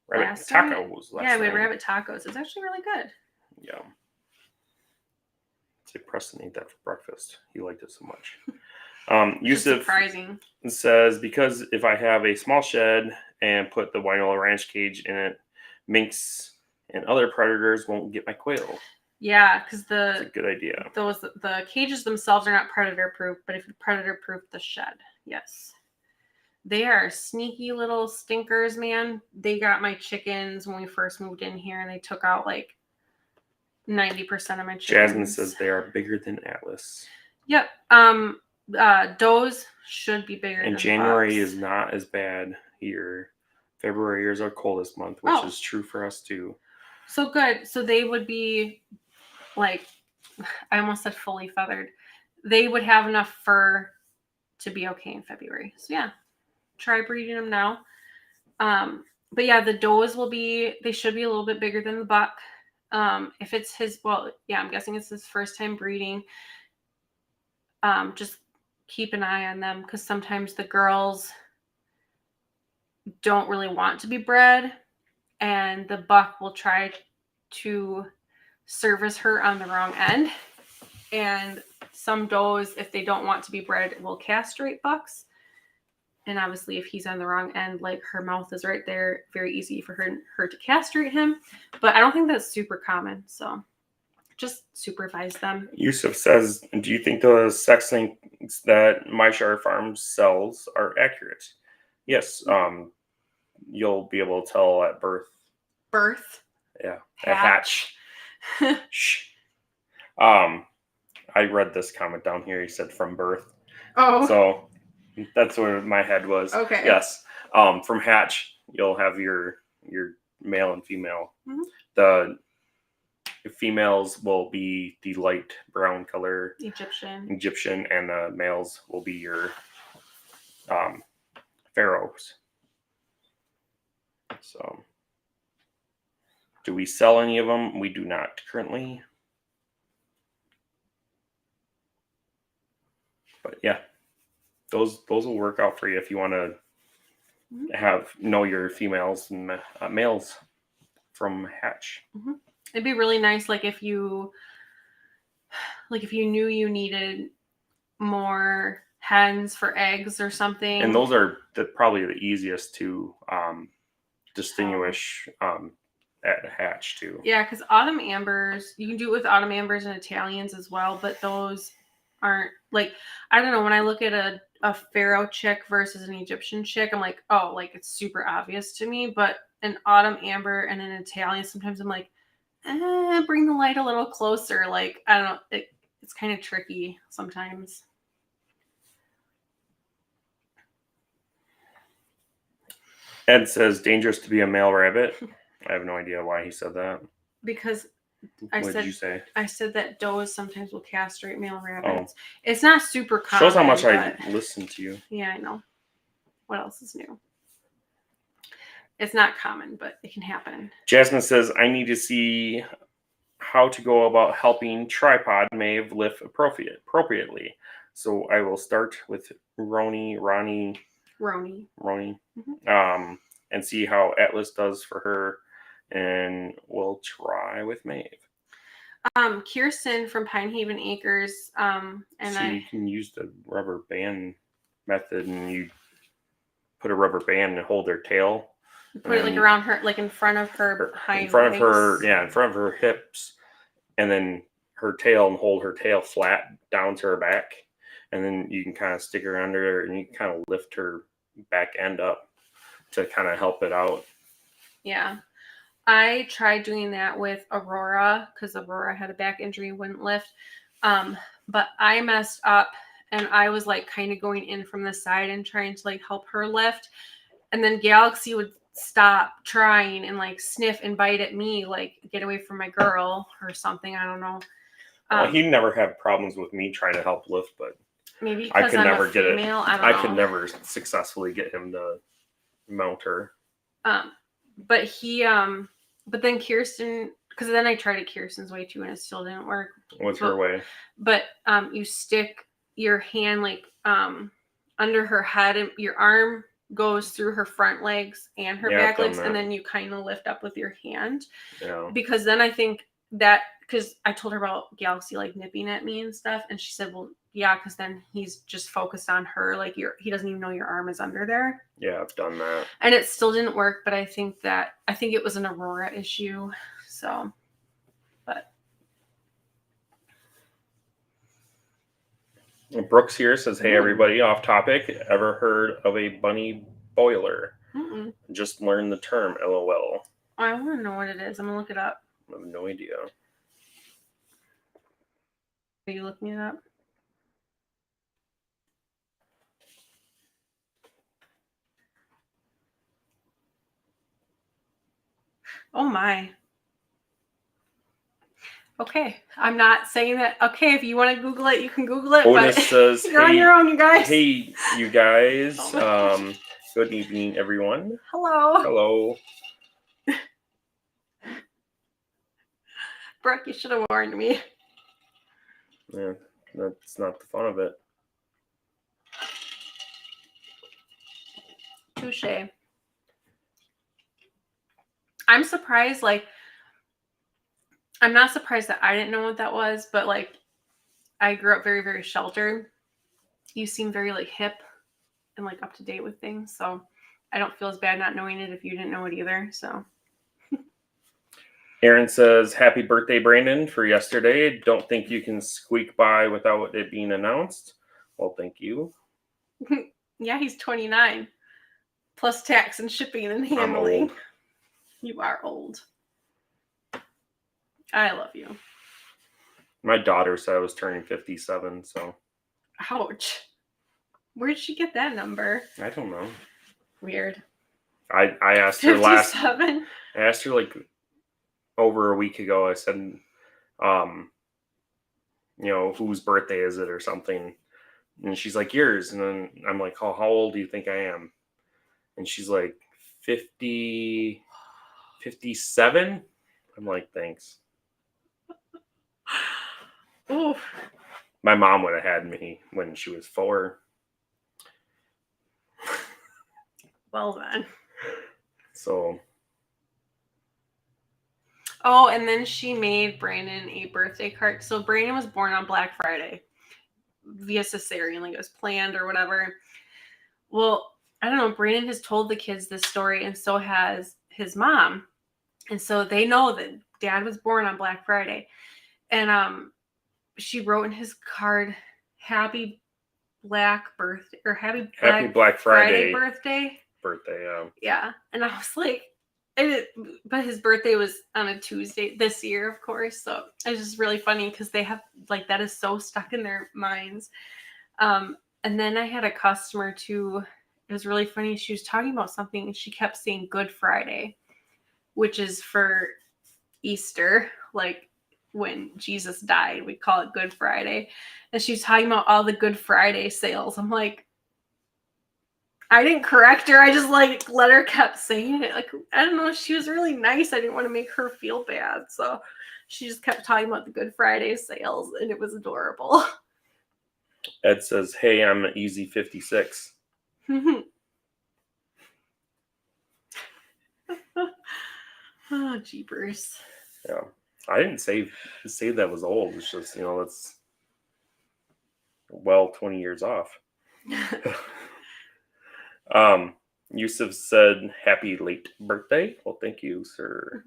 Rabbit last night. tacos last Yeah, we had night. rabbit tacos. It's actually really good. Yeah. Say Preston ate that for breakfast. He liked it so much. Yusuf surprising. says, because if I have a small shed and put the Wynola Ranch cage in it, minks and other predators won't get my quail. Yeah, because That's a good idea. The cages themselves are not predator proof, but if you predator proof the shed, yes. They are sneaky little stinkers, man. They got my chickens when we first moved in here, and they took out like 90% of my chickens. Jasmine says they are bigger than Atlas. Yep. Does should be bigger. And than January bucks. is not as bad here. February is our coldest month, which is true for us too. So good. So they would be like, I almost said fully feathered. They would have enough fur to be okay in February. So yeah, try breeding them now. But yeah, the does they should be a little bit bigger than the buck. If it's I'm guessing it's his first time breeding. Just keep an eye on them because sometimes the girls don't really want to be bred, and the buck will try to service her on the wrong end. And some does, if they don't want to be bred, will castrate bucks. And obviously, if he's on the wrong end, like her mouth is right there, very easy for her to castrate him. But I don't think that's super common. So just supervise them. Yusuf says, do you think the sex links that MyShire Farms sells are accurate? Yes. You'll be able to tell at birth. Birth? Yeah. Hatch. Shh. I read this comment down here. He said from birth. Oh. So that's where my head was. Okay. Yes. From hatch, you'll have your male and female. Mm-hmm. The females will be the light brown color Egyptian, and the males will be your pharaohs. So, do we sell any of them? We do not currently. But yeah, those will work out for you if you want to know your females and males from hatch. Mm-hmm. It'd be really nice, if you knew you needed more hens for eggs or something. And those are probably the easiest to distinguish at hatch too. Yeah, because autumn ambers, you can do it with autumn ambers and Italians as well, but those aren't I don't know, when I look at a pharaoh chick versus an Egyptian chick, I'm like, oh, it's super obvious to me. But an autumn amber and an Italian, sometimes I'm like, bring the light a little closer. I don't know, it's kind of tricky sometimes. Ed says dangerous to be a male rabbit. I have no idea why he said that. Because what did you say? I said that does sometimes will castrate male rabbits. Oh. It's not super common. Shows how much I listen to you. Yeah, I know. What else is new? It's not common, but it can happen. Jasmine says, I need to see how to go about helping tripod Maeve lift appropriately. So I will start with Ronnie. Mm-hmm. And see how Atlas does for her. And we'll try with Maeve. Kirsten from Pine Haven Acres. You can use the rubber band method, and you put a rubber band and hold their tail. You put it around her, in front of her hind in front of her hips, and then her tail, and hold her tail flat down to her back, and then you can kind of stick her under her, and you can kind of lift her back end up to kind of help it out. Yeah. I tried doing that with Aurora because Aurora had a back injury, wouldn't lift. But I messed up, and I was kind of going in from the side and trying to help her lift. And then Galaxy would stop trying and sniff and bite at me, get away from my girl or something. I don't know. Well, he never had problems with me trying to help lift, but maybe because I could never get it. I could never successfully get him to mount her. But then Kirsten, because then I tried it Kirsten's way too, and it still didn't work. What's her way? But you stick your hand on under her head, and your arm goes through her front legs and her back legs, and then you kind of lift up with your hand. Yeah. Because then I think that, because I told her about Galaxy like nipping at me and stuff, and she said, well, yeah, because then he's just focused on her, like he doesn't even know your arm is under there. Yeah, I've done that. And it still didn't work, but I think it was an Aurora issue. So, but Brooks here says, hey, everybody, off topic. Ever heard of a bunny boiler? Mm-mm. Just learned the term, LOL. I want to know what it is. I'm going to look it up. I have no idea. Are you looking it up? Oh my. Okay. I'm not saying that. Okay, if you want to Google it, you can Google it. Otis but says, you're on your own, you guys. Hey, you guys. Oh good evening, everyone. Hello. Hello. Brooke, you should have warned me. Yeah, that's not the fun of it. Touche. I'm surprised, I'm not surprised that I didn't know what that was, but I grew up very, very sheltered. You seem very hip and up to date with things, so I don't feel as bad not knowing it if you didn't know it either. So Aaron says, happy birthday, Brandon, for yesterday. Don't think you can squeak by without it being announced. Well, thank you. Yeah, he's 29 plus tax and shipping and handling. I'm old. You are old. I love you. My daughter said I was turning 57, so. Ouch. Where'd she get that number? I don't know. Weird. I asked her 57? I asked her over a week ago. I said, whose birthday is it or something? And she's like, yours. And then I'm like, how old do you think I am? And she's like, 57? I'm like, thanks. Ooh. My mom would have had me when she was 4. Well then. So. Oh, and then she made Brandon a birthday card. So Brandon was born on Black Friday via cesarean, it was planned or whatever. Well, I don't know. Brandon has told the kids this story, and so has his mom. And so they know that Dad was born on Black Friday. And she wrote in his card, happy Black birthday, or happy Black Friday birthday. Yeah. And I was like, but his birthday was on a Tuesday this year, of course. So it's just really funny because they have that is so stuck in their minds. And then I had a customer too. It was really funny. She was talking about something and she kept saying Good Friday, which is for Easter, when Jesus died, we call it Good Friday. And she was talking about all the Good Friday sales. I'm like, I didn't correct her. I just let her kept saying it. I don't know. She was really nice. I didn't want to make her feel bad. So she just kept talking about the Good Friday sales and it was adorable. Ed says, hey, I'm an easy 56. Oh, jeepers. Yeah. I didn't say that was old. It's just, that's 20 years off. Yusuf said, happy late birthday. Well, thank you, sir.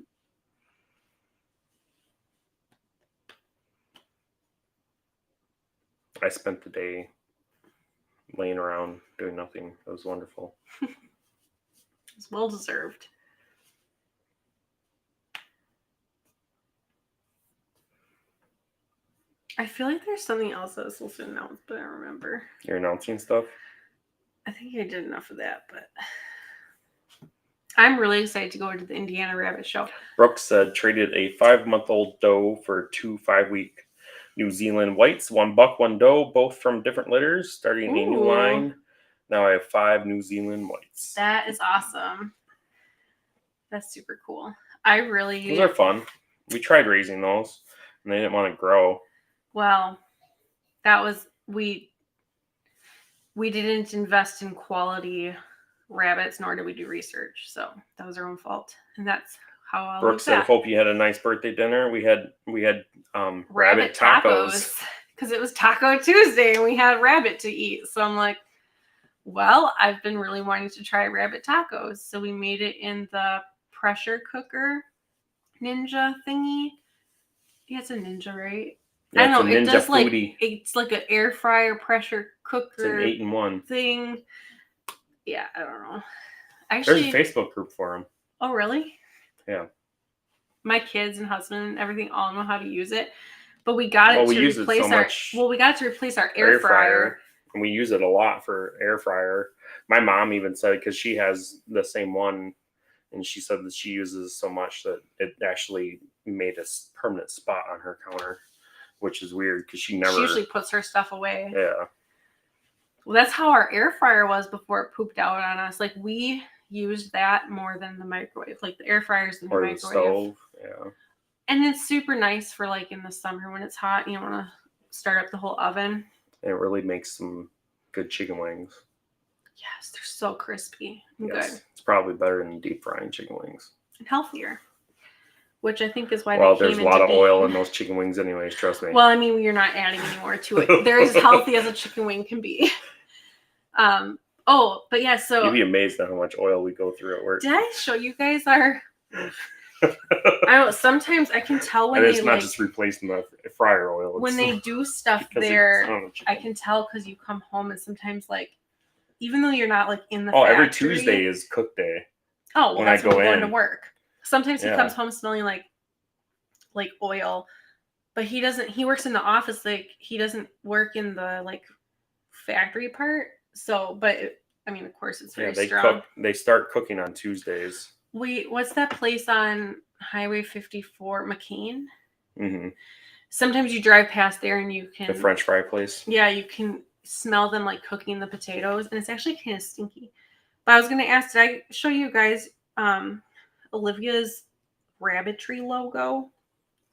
I spent the day laying around doing nothing. It was wonderful. It's well deserved. I feel like there's something else I was supposed to announce, but I don't remember. You're announcing stuff? I think I did enough of that, but I'm really excited to go to the Indiana Rabbit Show. Brooks said, traded a 5-month-old doe for 2 5-week New Zealand whites, 1 buck, 1 doe, both from different litters, starting a new line. Now I have 5 New Zealand whites. That is awesome. That's super cool. Those are fun. We tried raising those, and they didn't want to grow. Well, that was we didn't invest in quality rabbits, nor did we do research. So that was our own fault. And that's how I'll Brooke leave said, that. "Hope you had a nice birthday dinner. We had rabbit tacos. Because it was Taco Tuesday and we had rabbit to eat. So I'm like, well, I've been really wanting to try rabbit tacos. So we made it in the pressure cooker ninja thingy. Yeah, it's a ninja, right? Yeah, I don't know. it's a It does foodie. it's like an air fryer pressure cooker. It's an 8-in-1 thing. Yeah, I don't know. Actually, there's a Facebook group for them. Oh, really? Yeah. My kids and husband and everything all know how to use it, but we got it to replace we got to replace our air fryer. And we use it a lot for air fryer. My mom even said, because she has the same one, and she said that she uses so much that it actually made a permanent spot on her counter, which is weird because she usually puts her stuff away. Yeah. Well, that's how our air fryer was before it pooped out on us. Like, we used that more than the microwave. Like, the air fryer's the microwave. The stove, yeah. And it's super nice for, like, in the summer when it's hot. You don't want to start up the whole oven. It really makes some good chicken wings. Yes, they're so crispy and good. It's probably better than deep frying chicken wings. And healthier. Which I think is why there's a lot of oil in those chicken wings anyways, trust me. Well, I mean, you're not adding any more to it. They're as healthy as a chicken wing can be. But yeah, so... You'd be amazed at how much oil we go through at work. Did I show you guys our... I don't know, sometimes I can tell when it's not just replacing the fryer oil. When they do stuff there, I can tell because you come home and sometimes, like, even though you're not, like, in the factory... every Tuesday is cook day. Oh, well, when that's when we're going to work. Sometimes he comes home smelling like oil, but he doesn't. He works in the office. Like, he doesn't work in the, like, factory part. So, but I mean, of course, it's very strong. They start cooking on Tuesdays. What's that place on Highway 54, McCain? Mm-hmm. Sometimes you drive past there and you can... The French fry place? Yeah, you can smell them, like, cooking the potatoes, and it's actually kind of stinky. But I was going to ask, did I show you guys Olivia's rabbitry logo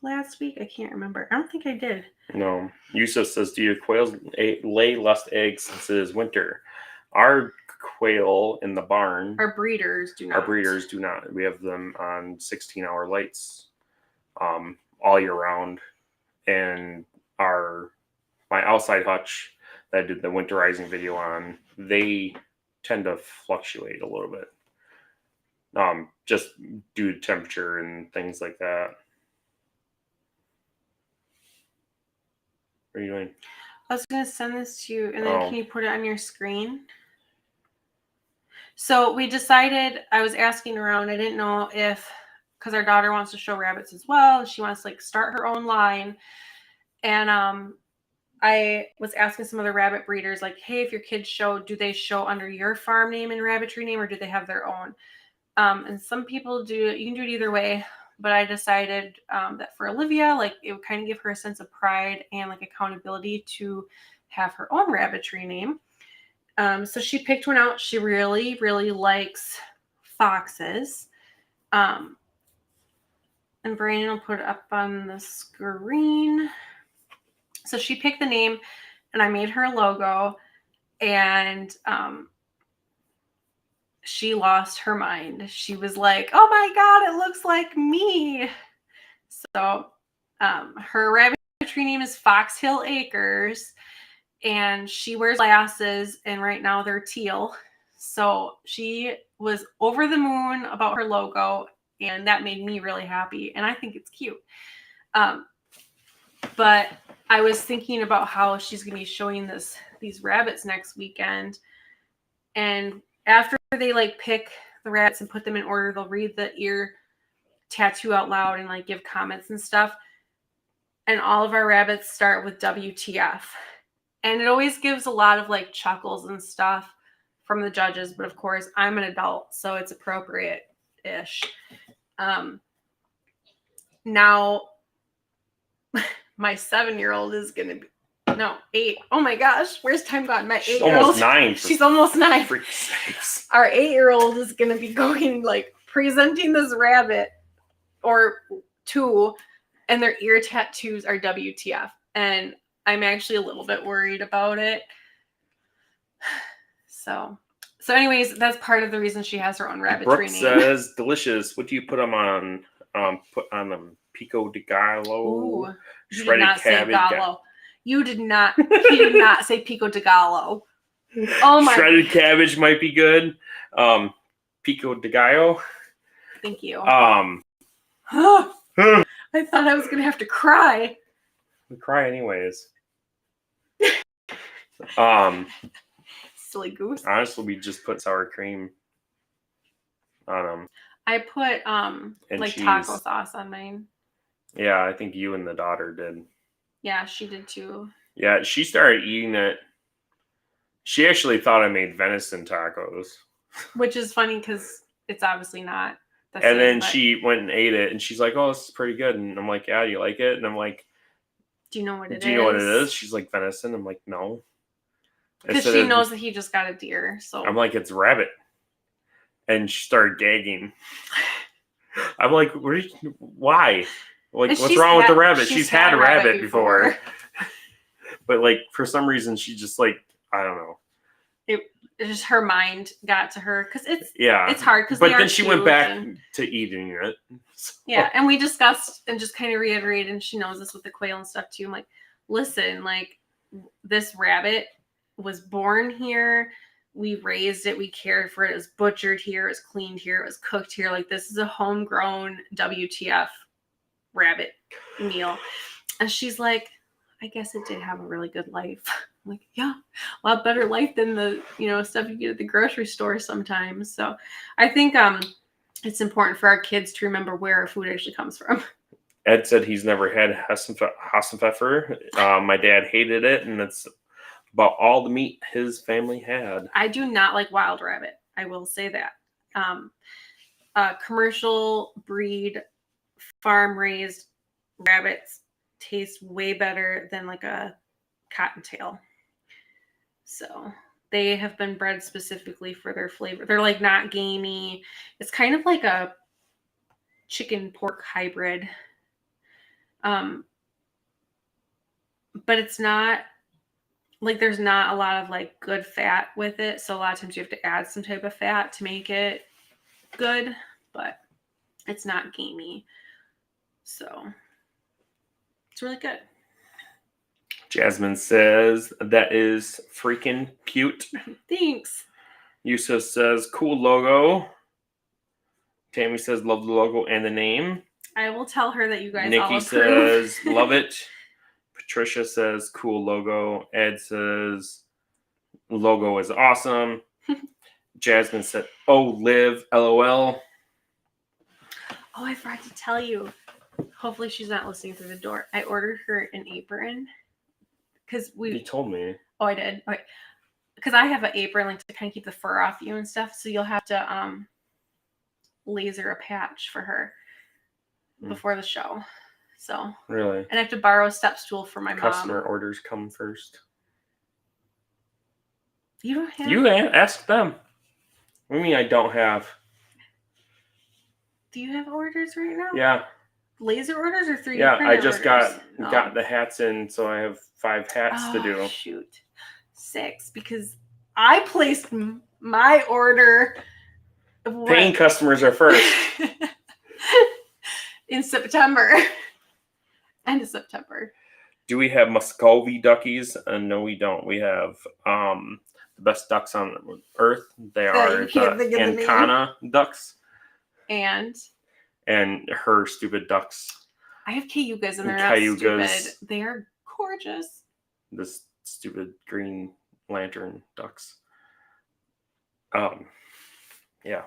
last week? I can't remember. I don't think I did. No. Yusuf says, do your quails lay less eggs since it is winter? Our quail in the barn... Our breeders do not. We have them on 16-hour lights all year round. And my outside hutch that I did the winterizing video on, they tend to fluctuate a little bit. Just due to temperature and things like that. What are you doing? I was going to send this to you, and then can you put it on your screen? So we decided, I was asking around, I didn't know if, because our daughter wants to show rabbits as well, she wants to, like, start her own line. And I was asking some other rabbit breeders, like, hey, if your kids do they show under your farm name and rabbitry name, or do they have their own? And some people do, you can do it either way, but I decided that for Olivia, like, it would kind of give her a sense of pride and, like, accountability to have her own rabbitry name. So she picked one out. She really, really likes foxes. And Brandon will put it up on the screen. So she picked the name, and I made her a logo, and she lost her mind. She was like, oh my God, it looks like me. So her rabbitry name is Fox Hill Acres, and she wears glasses, and right now they're teal. So she was over the moon about her logo, and that made me really happy, and I think it's cute. But I was thinking about how she's going to be showing these rabbits next weekend, and after they, like, pick the rabbits and put them in order, they'll read the ear tattoo out loud and, like, give comments and stuff. And all of our rabbits start with WTF. And it always gives a lot of, like, chuckles and stuff from the judges. But of course, I'm an adult, so it's appropriate-ish. Now, my 7-year-old is going to be... No, 8. Oh my gosh, where's time gone? My 8-year-old. Almost 9. She's almost 9. Sakes. Our 8-year-old is going to be going, like, presenting this rabbit or 2, and their ear tattoos are WTF. And I'm actually a little bit worried about it. So anyways, that's part of the reason she has her own rabbitry Brooke name. says, delicious. What do you put them on? Put on them pico de gallo. Ooh, you shredded did not cabbage. say gallo. You did not. He did not say pico de gallo. Oh my. Shredded cabbage might be good. Pico de gallo. Thank you. I thought I was gonna have to cry. We cry anyways. Silly goose. Honestly, we just put sour cream on them. I put like cheese. taco sauce on mine. Yeah, I think you and the daughter did. Yeah, she did too. Yeah, she started eating it. She actually thought I made venison tacos. Which is funny because it's obviously not the same. And then but... she went and ate it, and she's like, "Oh, this is pretty good." And I'm like, "Yeah, do you like it?" And I'm like, "Do you know what it is? Do you know what it is?" She's like, "Venison." I'm like, "No." Because she knows that he just got a deer. So I'm like, "It's rabbit." And she started gagging. I'm like, "Why? Like, what's wrong with the rabbit? She's had a rabbit before." But like, for some reason, she just like, I don't know. It just her mind got to her because it's hard because. But then she went back to eating it. So. Yeah, and we discussed and just kind of reiterated, and she knows this with the quail and stuff too. I'm like, listen, like this rabbit was born here. We raised it. We cared for it. It was butchered here. It was cleaned here. It was cooked here. Like this is a homegrown WTF rabbit meal. And she's like, I guess it did have a really good life. I'm like, yeah, a lot better life than the, stuff you get at the grocery store sometimes. So I think it's important for our kids to remember where our food actually comes from. Ed said he's never had Hassenpfeffer. My dad hated it, and it's about all the meat his family had. I do not like wild rabbit. I will say that. Commercial breed, farm-raised rabbits taste way better than like a cottontail. So they have been bred specifically for their flavor. They're like not gamey. It's kind of like a chicken pork hybrid. But it's not like there's not a lot of like good fat with it. So a lot of times you have to add some type of fat to make it good, but it's not gamey. So it's really good. Jasmine says, that is freaking cute. Thanks. Yusuf says, cool logo. Tammy says, love the logo and the name. I will tell her that you guys Nikki all approve. says, love it. Patricia says, cool logo. Ed says, logo is awesome. Jasmine said, oh, live, LOL. Oh, I forgot to tell you. Hopefully she's not listening through the door. I ordered her an apron. You told me. Oh, I did. Okay. Because I have an apron like to kind of keep the fur off you and stuff. So you'll have to laser a patch for her before the show. So really, and I have to borrow a step stool for my customer mom. orders come first. You don't have. You ask them. What do you mean I don't have? Do you have orders right now? Yeah. Laser orders or 3D Yeah, printed I just orders? got the hats in, so I have 5 hats to do. Shoot, 6 because I placed my order. Paying customers are first. In September. End of September. Do we have Muscovy duckies? No, we don't. We have the best ducks on earth. They are the Ancona ducks. And her stupid ducks. I have cayugas and they're not stupid. They are gorgeous. This stupid green lantern ducks. Yeah.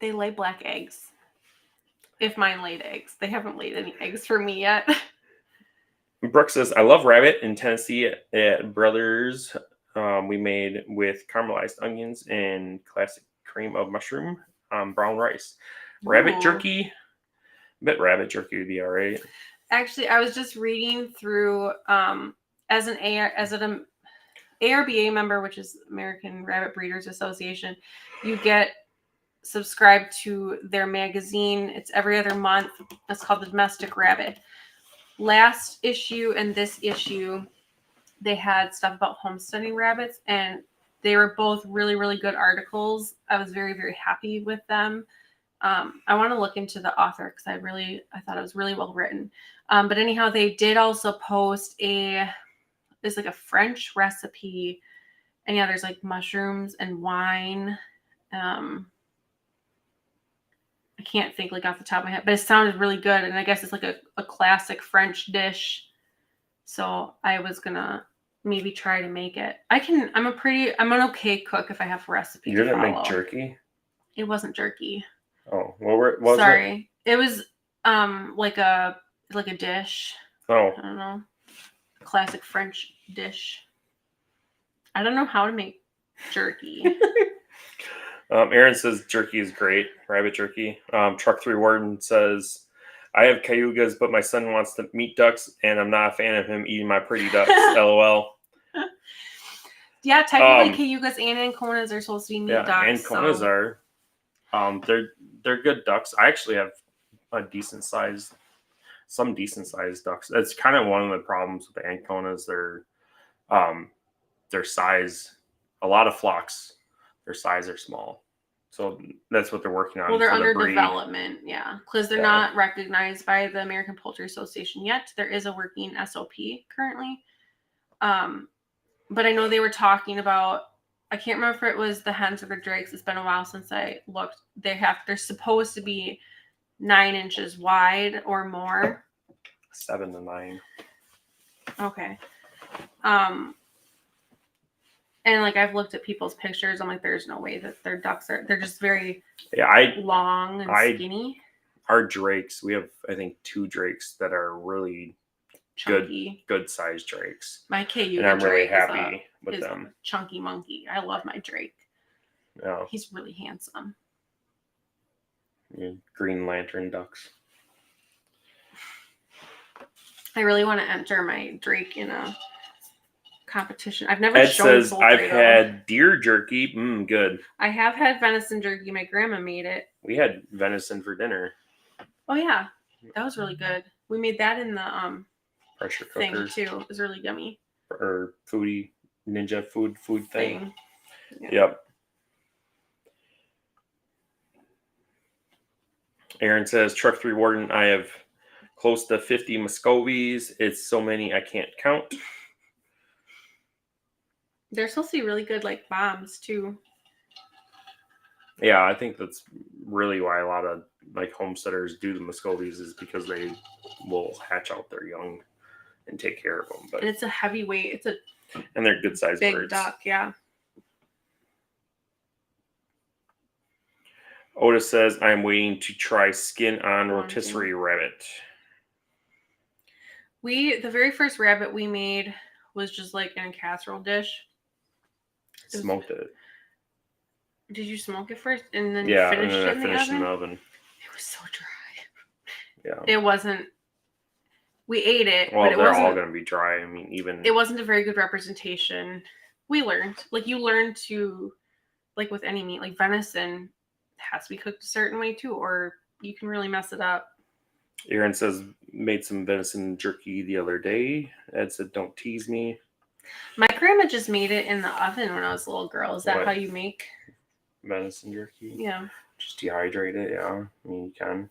They lay black eggs. If mine laid eggs. They haven't laid any eggs for me yet. Brooke says, I love rabbit in Tennessee at Brothers. We made with caramelized onions and classic cream of mushroom brown rice. Rabbit jerky. I bet rabbit jerky would be all right. Actually, I was just reading through as an ARBA member, which is American Rabbit Breeders Association, you get subscribed to their magazine. It's every other month. It's called The Domestic Rabbit. Last issue and this issue, they had stuff about homesteading rabbits, and they were both really, really good articles. I was very, very happy with them. I want to look into the author because I thought it was really well written. But anyhow, they did also post there's like a French recipe, and yeah, there's like mushrooms and wine. I can't think like off the top of my head, but it sounded really good. And I guess it's like a classic French dish. So I was gonna maybe try to make it. I'm an okay cook if I have a recipe. You to didn't follow. make jerky? It wasn't jerky. Oh, what was it? Sorry. It was like a dish. Oh. I don't know. Classic French dish. I don't know how to make jerky. Aaron says jerky is great. Rabbit jerky. Truck 3 Warden says, I have cayugas, but my son wants to meat ducks, and I'm not a fan of him eating my pretty ducks. LOL. Yeah, technically cayugas and anconas are supposed to be meat ducks. Anconas are. They're good ducks. I actually have some decent sized ducks. That's kind of one of the problems with the anconas. Their size. A lot of flocks, their size are small. So that's what they're working on. Well, they're under development, yeah, because they're not recognized by the American Poultry Association yet. There is a working SOP currently. But I know they were talking about, I can't remember if it was the hens or the drakes. It's been a while since I looked. They're supposed to be 9 inches wide or more. 7 to 9. Okay. And like I've looked at people's pictures, I'm like, there's no way that their ducks they're just very long and skinny. Our drakes, we have I think 2 drakes that are really chunky, good sized drakes. My KU, and I'm really happy with them. Chunky monkey. I love my drake. Yeah, he's really handsome. Green Lantern ducks. I really want to enter my drake in a competition. I've never Ed shown says poultry, I've had deer jerky. Good. I have had venison jerky. My grandma made it. We had venison for dinner. Oh yeah, that was really good. We made that in the pressure thing cookers too. It was really yummy. Or foodie ninja food thing. Yeah. Yep. Aaron says, Truck 3 Warden, I have close to 50 Muscovies. It's so many I can't count. They're supposed to be really good, like bombs too. Yeah, I think that's really why a lot of like homesteaders do the Muscovies is because they will hatch out their young and take care of them. But and it's a heavyweight. And they're good sized big birds. duck, yeah. Otis says, I'm waiting to try skin on rotisserie rabbit. The very first rabbit we made was just like in a casserole dish. Smoked it. Did you smoke it first and then I finished in the oven? It was so dry. Yeah. It wasn't. We ate it. Well, but they're all going to be dry. I mean, even it wasn't a very good representation. We learned, like you learn to, like with any meat, like venison has to be cooked a certain way too, or you can really mess it up. Aaron says, made some venison jerky the other day. Ed said, don't tease me. My grandma just made it in the oven when I was a little girl. Is that how you make venison jerky? Yeah. Just dehydrate it, yeah. I mean, you can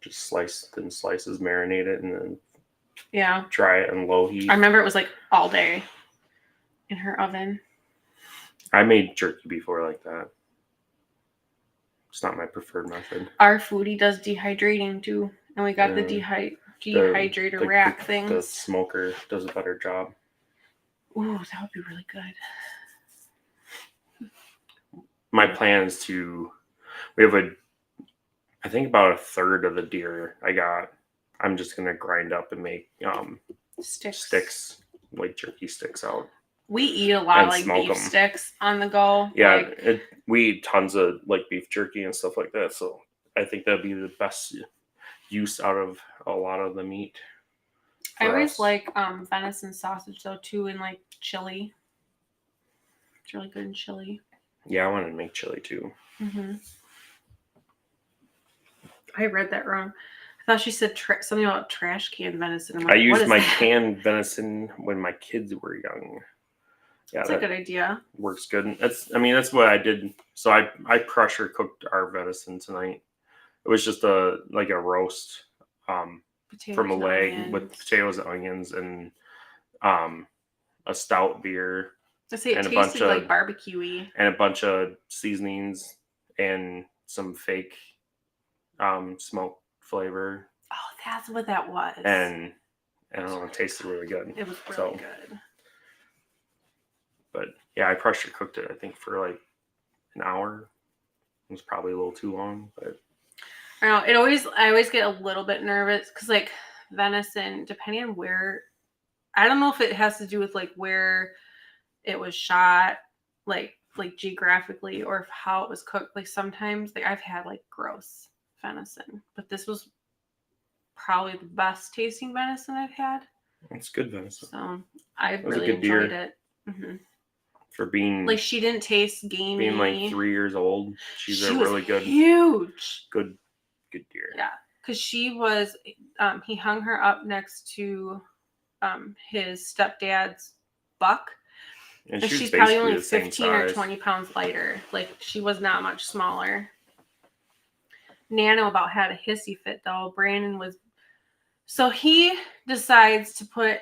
just slice thin slices, marinate it, and then dry it in low heat. I remember it was like all day in her oven. I made jerky before like that. It's not my preferred method. Our foodie does dehydrating too, and we got the dehydrator rack thing. The smoker does a better job. Ooh, that would be really good. My plan is we have I think about a third of the deer I got. I'm just going to grind up and make sticks, like jerky sticks out. We eat a lot of like beef sticks on the go. Yeah, we eat tons of like beef jerky and stuff like that. So I think that'd be the best use out of a lot of the meat. I always like venison sausage though too, in like chili. It's really good in chili. Yeah, I want to make chili too. Mm-hmm. I read that wrong. I thought she said something about trash can venison. I used my canned venison when my kids were young. Yeah, that's a good idea. Works good. That's what I did. So I pressure cooked our venison tonight. It was just a roast from a leg with potatoes and onions and a stout beer. I say it tasted like barbecue-y. And a bunch of seasonings and some fake smoke flavor. Oh, that's what that was. And I don't know, it tasted really good. It was really good. But yeah, I pressure cooked it, I think, for like an hour. It was probably a little too long, but I don't know. I always get a little bit nervous because like venison, depending on where, I don't know if it has to do with like where it was shot, like geographically, or how it was cooked. Like sometimes, like I've had like gross venison, but this was probably the best tasting venison I've had. It's good venison. So I really enjoyed it. Mm-hmm. For being like, she didn't taste gamey. Being like 3 years old, she a really good, huge, good deer. Yeah, because she was. He hung her up next to his stepdad's buck. And she's probably only 15 or 20 pounds lighter. Like, she was not much smaller. Nano about had a hissy fit, though. Brandon was... So he decides to put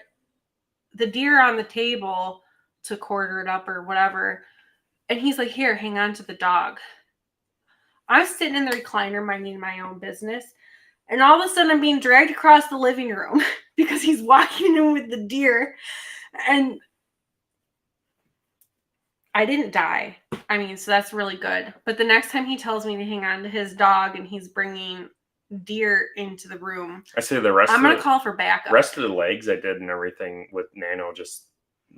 the deer on the table to quarter it up or whatever. And he's like, here, hang on to the dog. I'm sitting in the recliner minding my own business. And all of a sudden, I'm being dragged across the living room because he's walking in with the deer. And... I didn't die. I mean, so that's really good. But the next time he tells me to hang on to his dog and he's bringing deer into the room, I say the rest. I'm gonna call for backup. Rest of the legs I did and everything with Nano just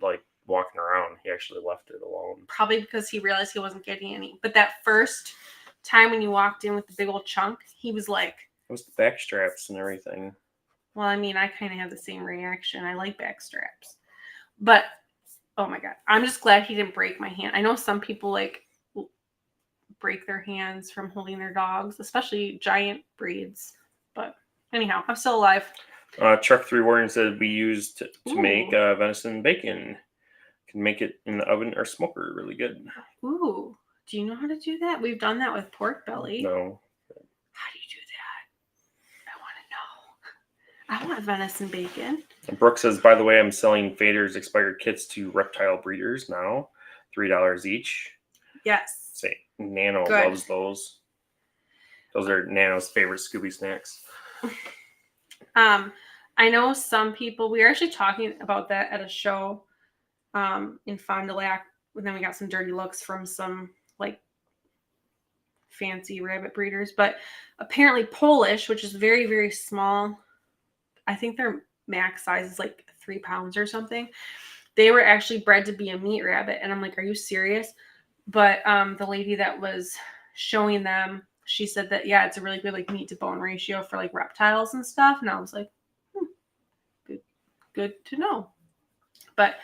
like walking around. He actually left it alone. Probably because he realized he wasn't getting any. But that first time when you walked in with the big old chunk, he was like... It was the back straps and everything. Well, I mean, I kind of have the same reaction. I like back straps, but. Oh my God. I'm just glad he didn't break my hand. I know some people like break their hands from holding their dogs, especially giant breeds. But anyhow, I'm still alive. Chuck 3 Warren said we used to make venison bacon. Can make it in the oven or smoker really good. Ooh. Do you know how to do that? We've done that with pork belly. No. How do you do that? I want to know. I want venison bacon. Brooke says, by the way, I'm selling Fader's expired kits to reptile breeders now. $3 each. Yes. Say, Nano loves those. Those are Nano's favorite Scooby snacks. I know some people, we were actually talking about that at a show in Fond du Lac. And then we got some dirty looks from some like fancy rabbit breeders. But apparently Polish, which is very, very small, I think their max size is like 3 pounds or something. They were actually bred to be a meat rabbit. And I'm like, are you serious? But the lady that was showing them, she said that, yeah, it's a really good like meat to bone ratio for like reptiles and stuff. And I was like, good to know. But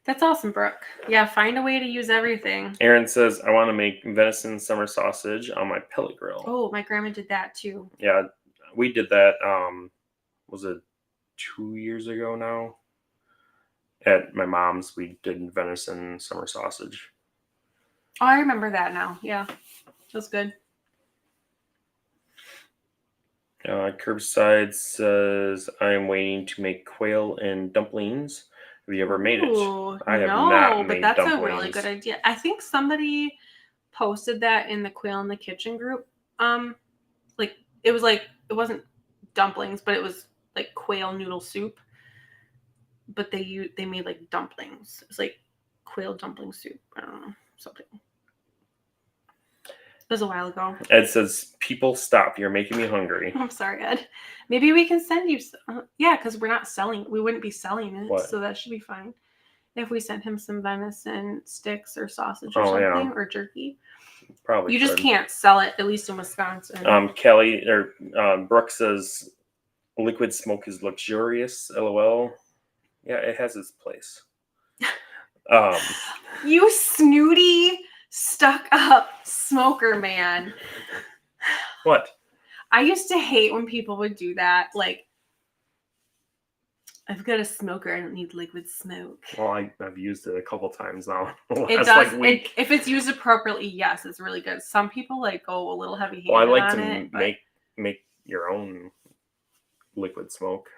that's awesome, Brooke. Yeah, find a way to use everything. Aaron says, I want to make venison summer sausage on my pellet grill. Oh, my grandma did that too. Yeah, we did that. Was it 2 years ago now? At my mom's, we did venison summer sausage. Oh, I remember that now. Yeah, it was good. Curbside says, I am waiting to make quail and dumplings. Have you ever made it? I have not made but that's dumplings. A really good idea. I think somebody posted that in the Quail in the Kitchen group. Like it wasn't dumplings, but it was like quail noodle soup. But they made like dumplings. It was like quail dumpling soup. I don't know, something. It was a while ago. Ed says, people stop. You're making me hungry. I'm sorry, Ed. Maybe we can send you some. Yeah, because we're not selling. We wouldn't be selling it. What? So that should be fine. If we sent him some venison sticks or sausage or something, or jerky. Probably. You just can't sell it, at least in Wisconsin. Kelly or Brooke says, liquid smoke is luxurious. LOL. Yeah, it has its place. You snooty, stuck up smoker man. What? I used to hate when people would do that. Like, I've got a smoker. I don't need liquid smoke. Well, I've used it a couple times now. It does. If it's used appropriately, yes, it's really good. Some people like go a little heavy-handed. Well, I like on to it, make your own liquid smoke.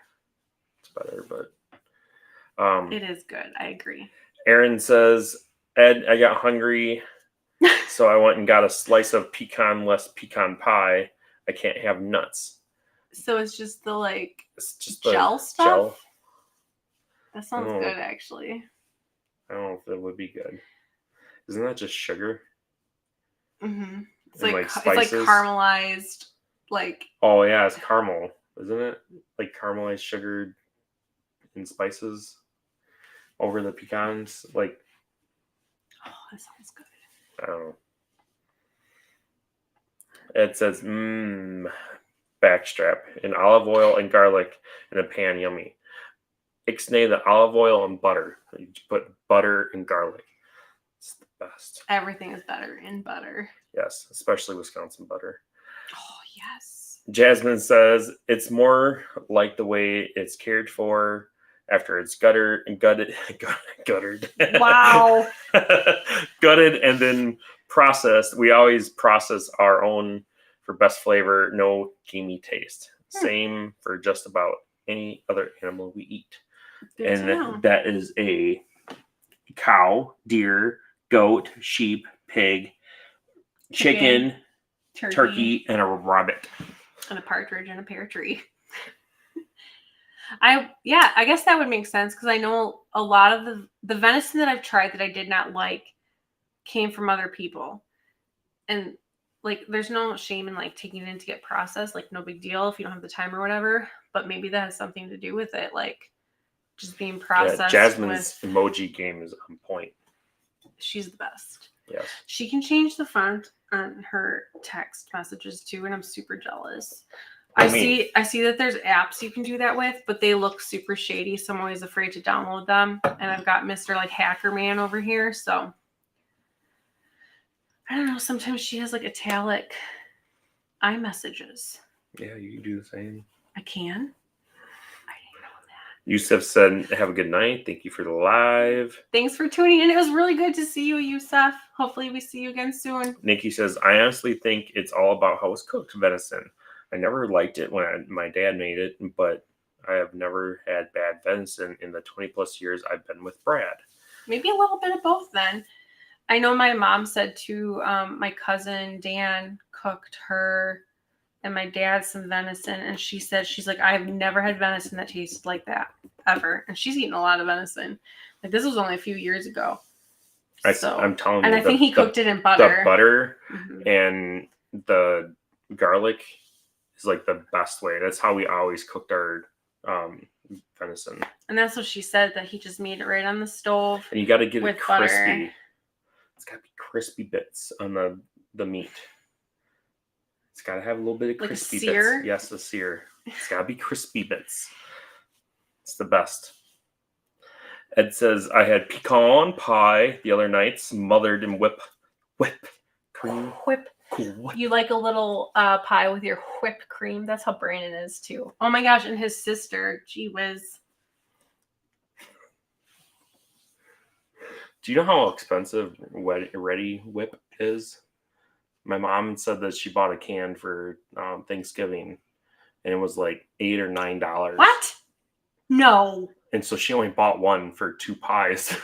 It's better, but it is good. I agree. Aaron says, Ed, I got hungry, so I went and got a slice of pecan-less pecan pie. I can't have nuts. So it's just the It's just gel the stuff? Gel. That sounds good, actually. I don't know if it would be good. Isn't that just sugar? Mm-hmm. It's And, like spices? it's like caramelized, like. Oh yeah, it's caramel, isn't it? Like caramelized sugar and spices over the pecans. Like, Oh, that sounds good. I don't know. It says, backstrap in olive oil and garlic in a pan, yummy. Ixnay the olive oil and butter. You put butter and garlic. It's the best. Everything is better in butter. Yes, especially Wisconsin butter. Oh, yes. Jasmine says it's more like the way it's cared for after it's gutted. Wow. Gutted and then processed. We always process our own for best flavor, no gamey taste. Same for just about any other animal we eat. Good and to know. That is a cow, deer, goat, sheep, pig, chicken, turkey, and a rabbit. And a partridge and a pear tree. I guess that would make sense because I know a lot of the venison that I've tried that I did not like came from other people. And like there's no shame in like taking it in to get processed, like no big deal if you don't have the time or whatever. But maybe that has something to do with it, like just being processed. Yeah, Jasmine's emoji game is on point. She's the best. Yes. She can change the font on her text messages too, and I'm super jealous. I see that there's apps you can do that with, but they look super shady, so I'm always afraid to download them. And I've got Mr. like Hacker Man over here, so I don't know. Sometimes she has like italic iMessages. Yeah, you can do the same. I can. I didn't know that. Yusuf said, "Have a good night. Thank you for the live." Thanks for tuning in. It was really good to see you, Yusuf. Hopefully, we see you again soon. Nikki says, "I honestly think it's all about how it's cooked. Venison. I never liked it when my dad made it, but I have never had bad venison in the 20 plus years I've been with Brad." Maybe a little bit of both then. I know my mom said too, my cousin Dan cooked her and my dad some venison, and she said, she's like, I've never had venison that tasted like that ever. And she's eaten a lot of venison. Like this was only a few years ago. I'm telling you. And I think he cooked it in butter. The butter and the garlic is like the best way. That's how we always cooked our venison. And that's what she said, that he just made it right on the stove. And you got to get it crispy. Butter. It's got to be crispy bits on the meat. It's got to have a little bit of crispy bits. Yes, the sear. It's got to be crispy bits. It's the best. Ed says, I had pecan pie the other night, smothered in whip cream. Whip. Cool. You like a little pie with your whipped cream? That's how Brandon is too. Oh my gosh, and his sister, gee whiz. Do you know how expensive Ready Whip is? My mom said that she bought a can for Thanksgiving, and it was like $8 or $9. What? No. And so she only bought one for 2 pies.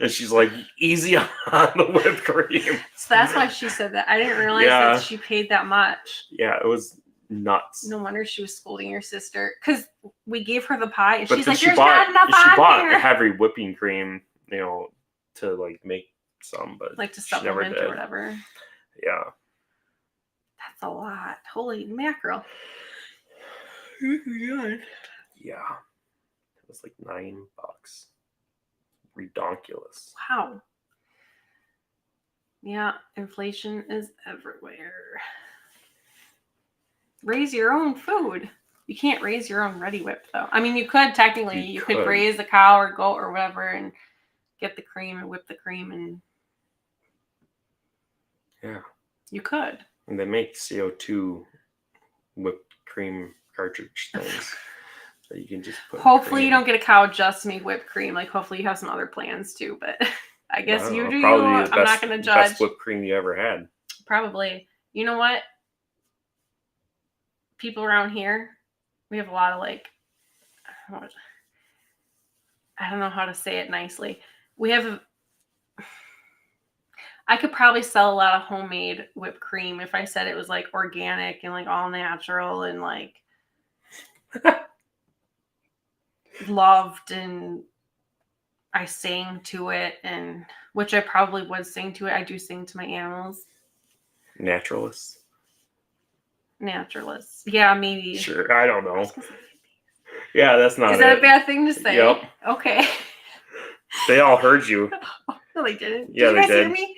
And she's like, easy on the whipped cream. So that's why she said that. I didn't realize that she paid that much. Yeah, it was nuts. No wonder she was scolding your sister. Because we gave her the pie, and she's like, she bought heavy whipping cream, to like make some, but like to supplement or whatever. Yeah. That's a lot. Holy mackerel. Yeah. It was like $9. Redonkulous. Wow. Yeah, inflation is everywhere. Raise your own food. You can't raise your own Ready Whip, though. I mean, you could technically. You could raise a cow or goat or whatever and get the cream and whip the cream and. Yeah. You could. And they make CO2 whipped cream cartridge things that you can just put. Hopefully you don't get a cow just to make whipped cream. Like hopefully you have some other plans too, but I guess you do. I'm not going to judge. Best whipped cream you ever had. Probably. You know what? People around here, we have a lot of like, I don't know how to say it nicely. I could probably sell a lot of homemade whipped cream if I said it was like organic and like all natural and like loved, and I sang to it, and which I probably would sing to it. I do sing to my animals. Naturalists. Yeah, maybe. Sure, I don't know. Yeah, that's not. Is that a bad thing to say? Yep. Okay. They all heard you. No, they didn't. Yeah, did you guys hear me?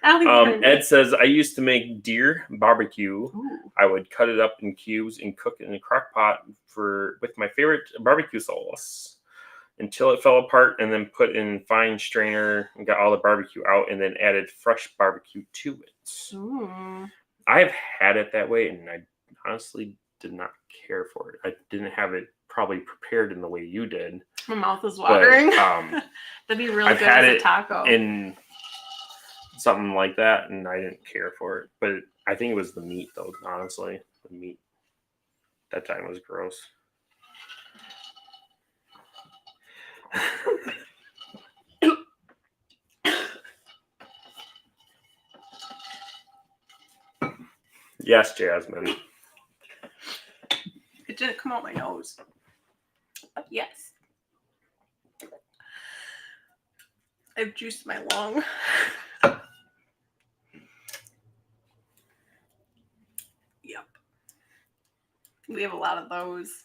I don't think they heard me. Ed says, I used to make deer barbecue. Ooh. I would cut it up in cubes and cook it in a crock pot with my favorite barbecue sauce until it fell apart, and then put in fine strainer and got all the barbecue out, and then added fresh barbecue to it. Ooh. I've had it that way, and I honestly did not care for it. I didn't have it probably prepared in the way you did. My mouth is watering. But, that'd be really I've good had as a it taco. in something like that, and I didn't care for it. But I think it was the meat, though, honestly. The meat that time was gross. Yes, Jasmine. It didn't come out my nose. But yes. I've juiced my lung. Yep. We have a lot of those.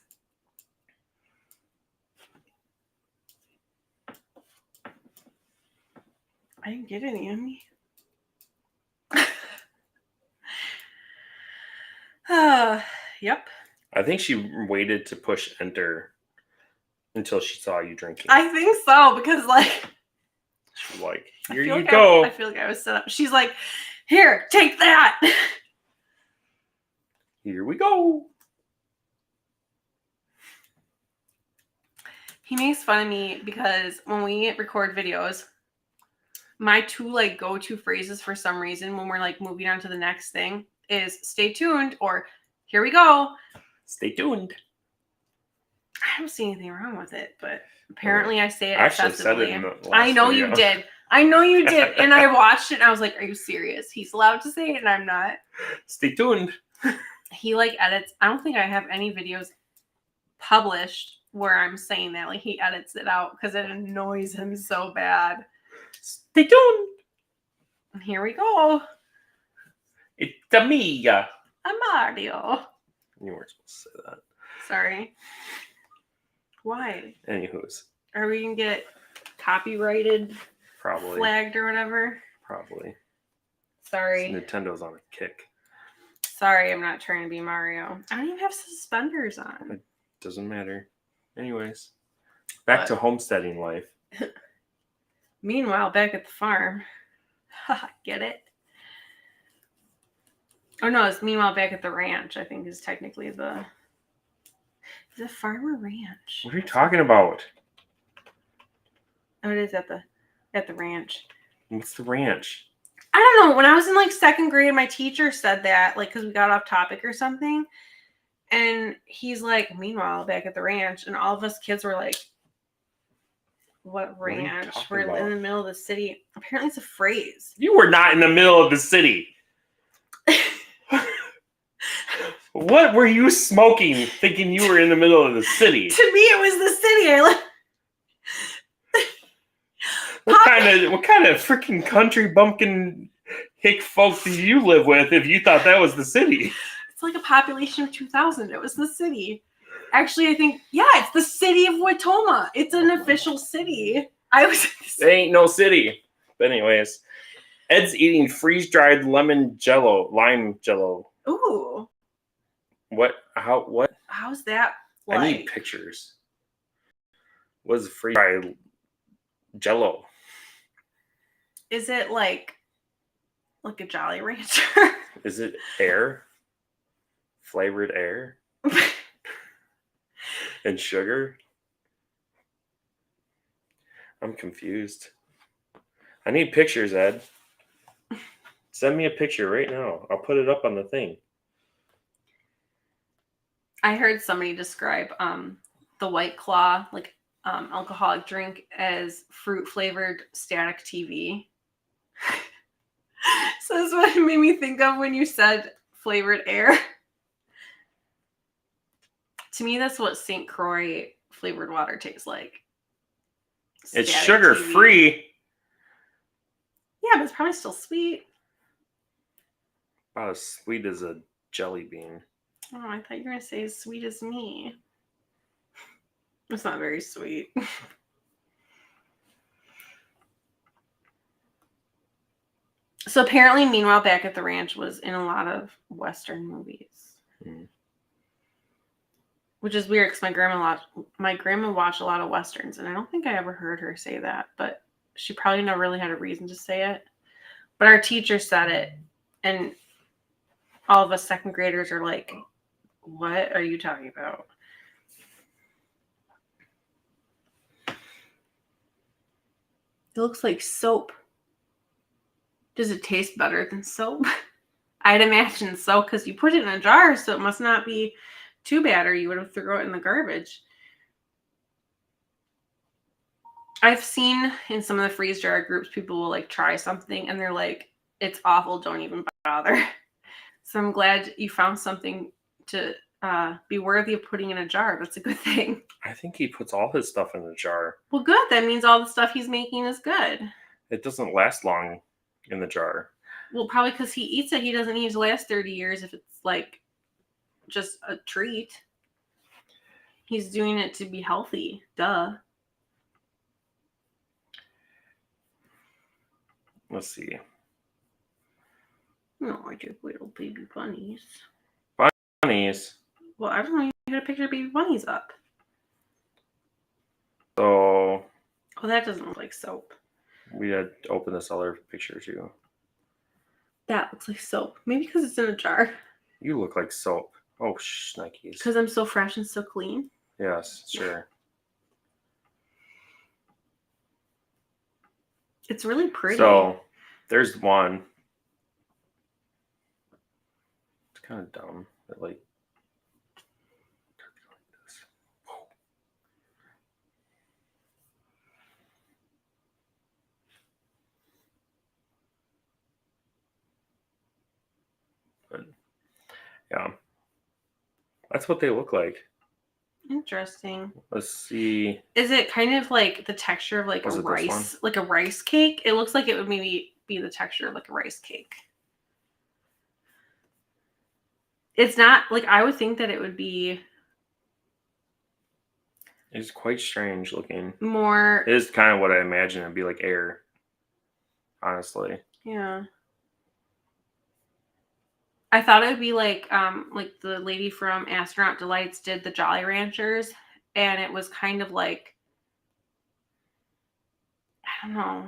I didn't get any on me. Yep. I think she waited to push enter until she saw you drinking. I think so, because like she's like, here you go. I feel like I was set up. She's like, here, take that. Here we go. He makes fun of me because when we record videos, my two like go-to phrases for some reason when we're like moving on to the next thing is stay tuned or here we go. Stay tuned. I don't see anything wrong with it, but apparently I say it I actually excessively. said it in the last I know video. you did. I know you did. And I watched it and I was like, are you serious? He's allowed to say it and I'm not. Stay tuned. He like edits. I don't think I have any videos published where I'm saying that. Like he edits it out because it annoys him so bad. Stay tuned. Here we go. It's me. I'm Mario. You weren't supposed to say that. Sorry. Why? Anywho's. Are we gonna get copyrighted? Probably. Flagged or whatever? Probably. Sorry. Nintendo's on a kick. Sorry, I'm not trying to be Mario. I don't even have suspenders on. It doesn't matter. Anyways. Back to homesteading life. Meanwhile, back at the farm. Get it? Oh no, it's meanwhile back at the ranch, I think is technically the farm or ranch. What are you talking about? Oh, it is at the ranch. What's the ranch? I don't know. When I was in like second grade, my teacher said that, like, because we got off topic or something. And he's like, meanwhile, back at the ranch. And all of us kids were like, what ranch? We're in the middle of the city. Apparently it's a phrase. You were not in the middle of the city. What were you smoking thinking you were in the middle of the city? To me, it was the city. What kind of freaking country bumpkin hick folk do you live with if you thought that was the city? It's like a population of 2,000. It was the city. Actually, I think, yeah, it's the city of Watoma. It's an official city. It ain't no city. But anyways, Ed's eating freeze-dried lime jello. Ooh. What? How's that like? I need pictures. What is freeze-dried jello? Is it like a Jolly Rancher? Is it air Flavored air and sugar. I'm confused. I need pictures, Ed. Send me a picture right now. I'll put it up on the thing. I heard somebody describe the White Claw, like alcoholic drink, as fruit flavored static TV. So that's what it made me think of when you said flavored air. To me, that's what St. Croix flavored water tastes like. It's Static sugar TV. free. Yeah, but it's probably still sweet. About as sweet as a jelly bean. Oh, I thought you were going to say as sweet as me. It's not very sweet. So apparently, Meanwhile Back at the Ranch was in a lot of Western movies. Which is weird because my grandma watched a lot of Westerns, and I don't think I ever heard her say that, but she probably never really had a reason to say it. But our teacher said it, and all of us second graders are like, what are you talking about? It looks like soap. Does it taste better than soap? I'd imagine so, because you put it in a jar, so it must not be too bad, or you would have thrown it in the garbage. I've seen in some of the freeze jar groups, people will like try something and they're like, it's awful, don't even bother. So I'm glad you found something to be worthy of putting in a jar. That's a good thing. I think he puts all his stuff in a jar. Well, good. That means all the stuff he's making is good. It doesn't last long in the jar. Well, probably because he eats it. He doesn't need to last 30 years if it's like just a treat. He's doing it to be healthy. Duh. Let's see. No, I just little baby bunnies. Bunnies. Well, I don't know. You got a picture of baby bunnies up. So. Oh, that doesn't look like soap. We had to open this other picture too. That looks like soap. Maybe because it's in a jar. You look like soap. Oh, shnikes. Because I'm so fresh and so clean. Yes, sure. It's really pretty. So, there's one. It's kind of dumb. But like this. But, yeah. That's what they look like. Interesting. Let's see. Is it kind of like the texture of like a rice cake? It looks like it would maybe be the texture of like a rice cake. It's not like I would think that it would be. It's quite strange looking. More. It is kind of what I imagine it'd be like air. Honestly. Yeah. I thought it would be like the lady from Astronaut Delights did the Jolly Ranchers, and it was kind of like, I don't know,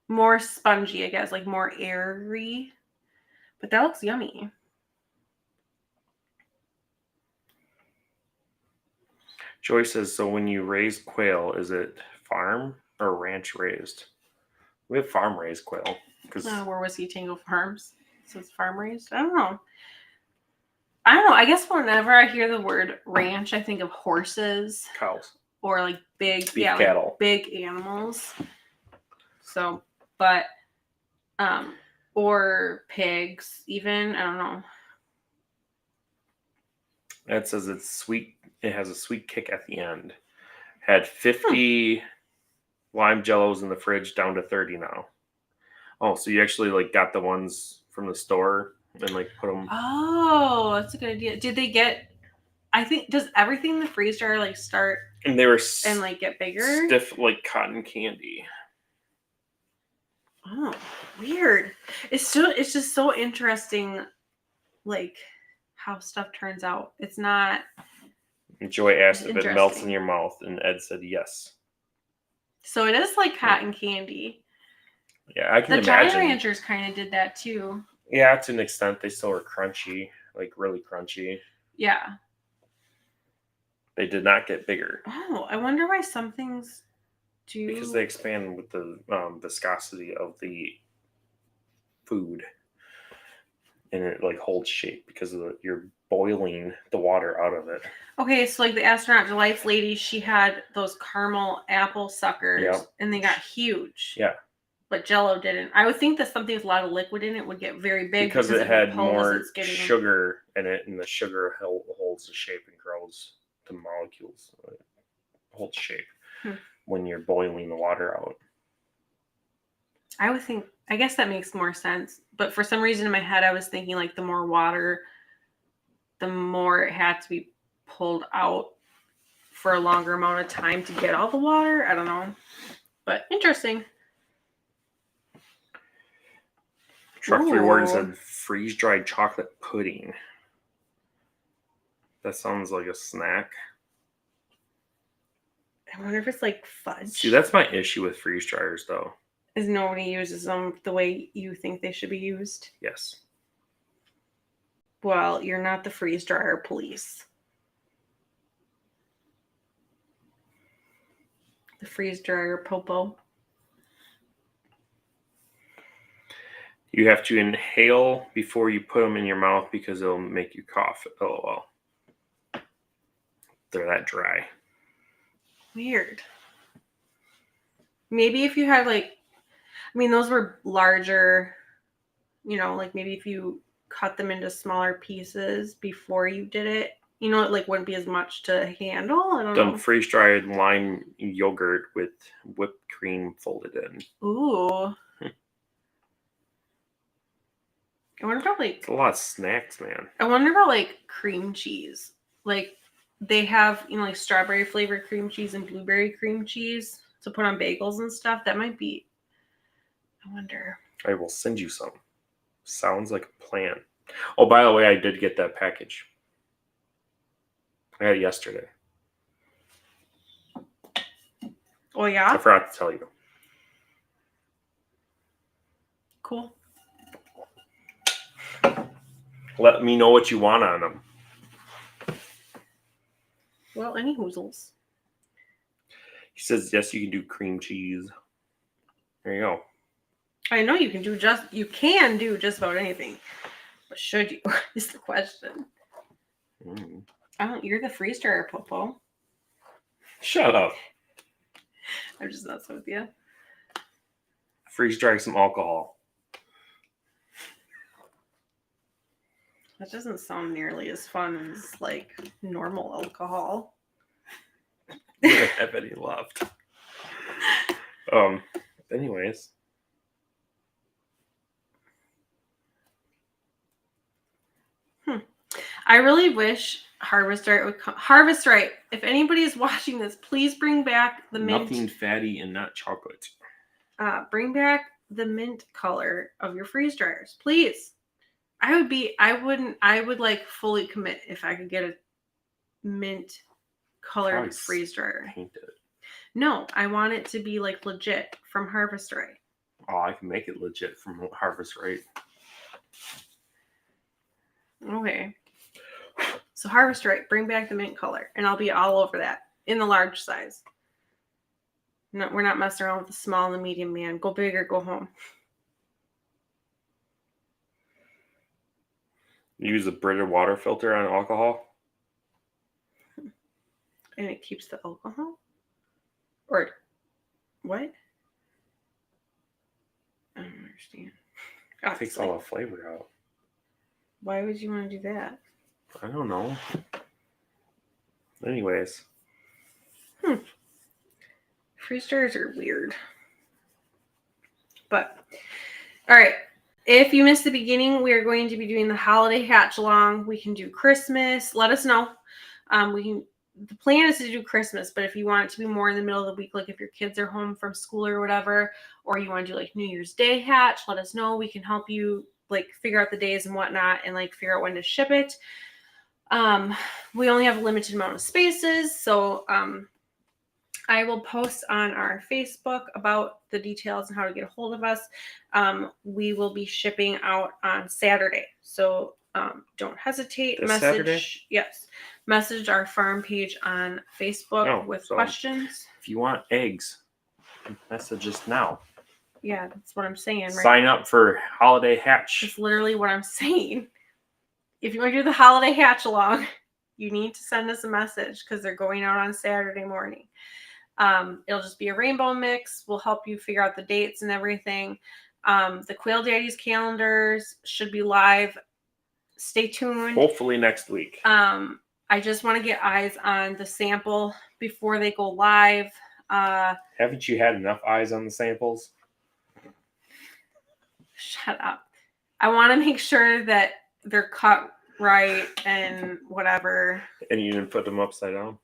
more spongy, I guess, like more airy. But that looks yummy. Joy says, so when you raise quail, is it farm or ranch raised? We have farm raised quail. We're Whiskey Tango Farms. So it's farm raised. I don't know. I guess whenever I hear the word ranch, I think of horses, cows, or like big cattle, like big animals. So, but or pigs, even. I don't know. It says it's sweet. It has a sweet kick at the end. Had 50 lime jellos in the fridge, down to 30 now. Oh, so you actually like got the ones from the store and like put them. Oh, that's a good idea. Did they get? I think does everything in the freeze jar like start and they were and like get bigger, stiff like cotton candy. Oh, weird. It's just so interesting, like how stuff turns out. It's not. Joy asked if it melts in your mouth, and Ed said yes. So it is like cotton candy. Yeah, I can imagine. The Jolly Ranchers kind of did that too. Yeah, to an extent, they still are crunchy. like really crunchy. Yeah. They did not get bigger. Oh, I wonder why some things do. Because they expand with the viscosity of the food. And it like holds shape because you're boiling the water out of it. Okay, so like the Astronaut Delights lady, she had those caramel apple suckers, Yep. and they got huge. Yeah. But Jell-O didn't. I would think that something with a lot of liquid in it would get very big because it had more getting... sugar in it, and the sugar holds the shape and grows the molecules. It holds shape when you're boiling the water out. I would think, I guess that makes more sense. But for some reason in my head, I was thinking like the more water, the more it had to be pulled out for a longer amount of time to get all the water. I don't know. But interesting. Truck Reward said freeze-dried chocolate pudding. That sounds like a snack. I wonder if it's like fudge. See, that's my issue with freeze dryers, though. Is nobody uses them the way you think they should be used? Yes. Well, you're not the freeze dryer police. The freeze dryer popo. You have to inhale before you put them in your mouth because it'll make you cough. LOL. They're that dry. Weird. Maybe if you had like, I mean, those were larger, you know, like maybe if you cut them into smaller pieces before you did it, you know, it like wouldn't be as much to handle. I don't know. Freeze dried lime yogurt with whipped cream folded in. Ooh. I wonder about like... It's a lot of snacks, man. I wonder about like cream cheese. Like they have, you know, like strawberry flavored cream cheese and blueberry cream cheese to put on bagels and stuff. That might be... I wonder. I will send you some. Sounds like a plan. Oh, by the way, I did get that package. I had it yesterday. Oh, yeah? I forgot to tell you. Cool. Let me know what you want on them. Well, any hoozles. He says, yes, you can do cream cheese. There you go. I know you can do just about anything. But should you is the question. You're the freeze dryer popo. Shut up. I'm just messing with you. Freeze dry some alcohol. That doesn't sound nearly as fun as like normal alcohol. I don't have any left. Anyways. I really wish Harvest Right would come. Harvest Right. If anybody is watching this, please bring back the mint. Nothing fatty and not chocolate. Bring back the mint color of your freeze dryers, please. I would like fully commit if I could get a mint colored freeze dryer. Paint it. No, I want it to be like legit from Harvest Right. Oh, I can make it legit from Harvest Right. Okay. So Harvest Right, bring back the mint color, and I'll be all over that in the large size. No, we're not messing around with the small and the medium, man. Go big or go home. Use a Brita water filter on alcohol. And it keeps the alcohol? Or what? I don't understand. It takes all the flavor out. Why would you want to do that? I don't know. Anyways. Freeze dryers are weird. But, all right. If you missed the beginning, we are going to be doing the holiday hatch along. We can do Christmas. Let us know. The plan is to do Christmas, but if you want it to be more in the middle of the week, like if your kids are home from school or whatever, or you want to do like New Year's Day hatch, let us know. We can help you like figure out the days and whatnot and like figure out when to ship it. We only have a limited amount of spaces, so I will post on our Facebook about the details and how to get a hold of us. We will be shipping out on Saturday. So don't hesitate. This Saturday? Message our farm page on Facebook with questions. If you want eggs, message us now. Yeah, that's what I'm saying. Right? Sign up for holiday hatch. That's literally what I'm saying. If you want to do the holiday hatch along, you need to send us a message because they're going out on Saturday morning. It'll just be a rainbow mix. We'll help you figure out the dates and everything. The Quail Daddies calendars should be live. Stay tuned. Hopefully next week. I just want to get eyes on the sample before they go live. Haven't you had enough eyes on the samples? Shut up. I want to make sure that they're cut right and whatever. And you didn't put them upside down?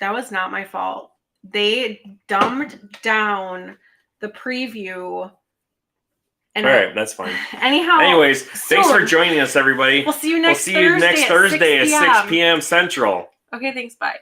That was not my fault. They dumbed down the preview. And all right, that's fine. Anyways, thanks for joining us, everybody. We'll see you next Thursday at 6 p.m. Central. Okay, thanks. Bye.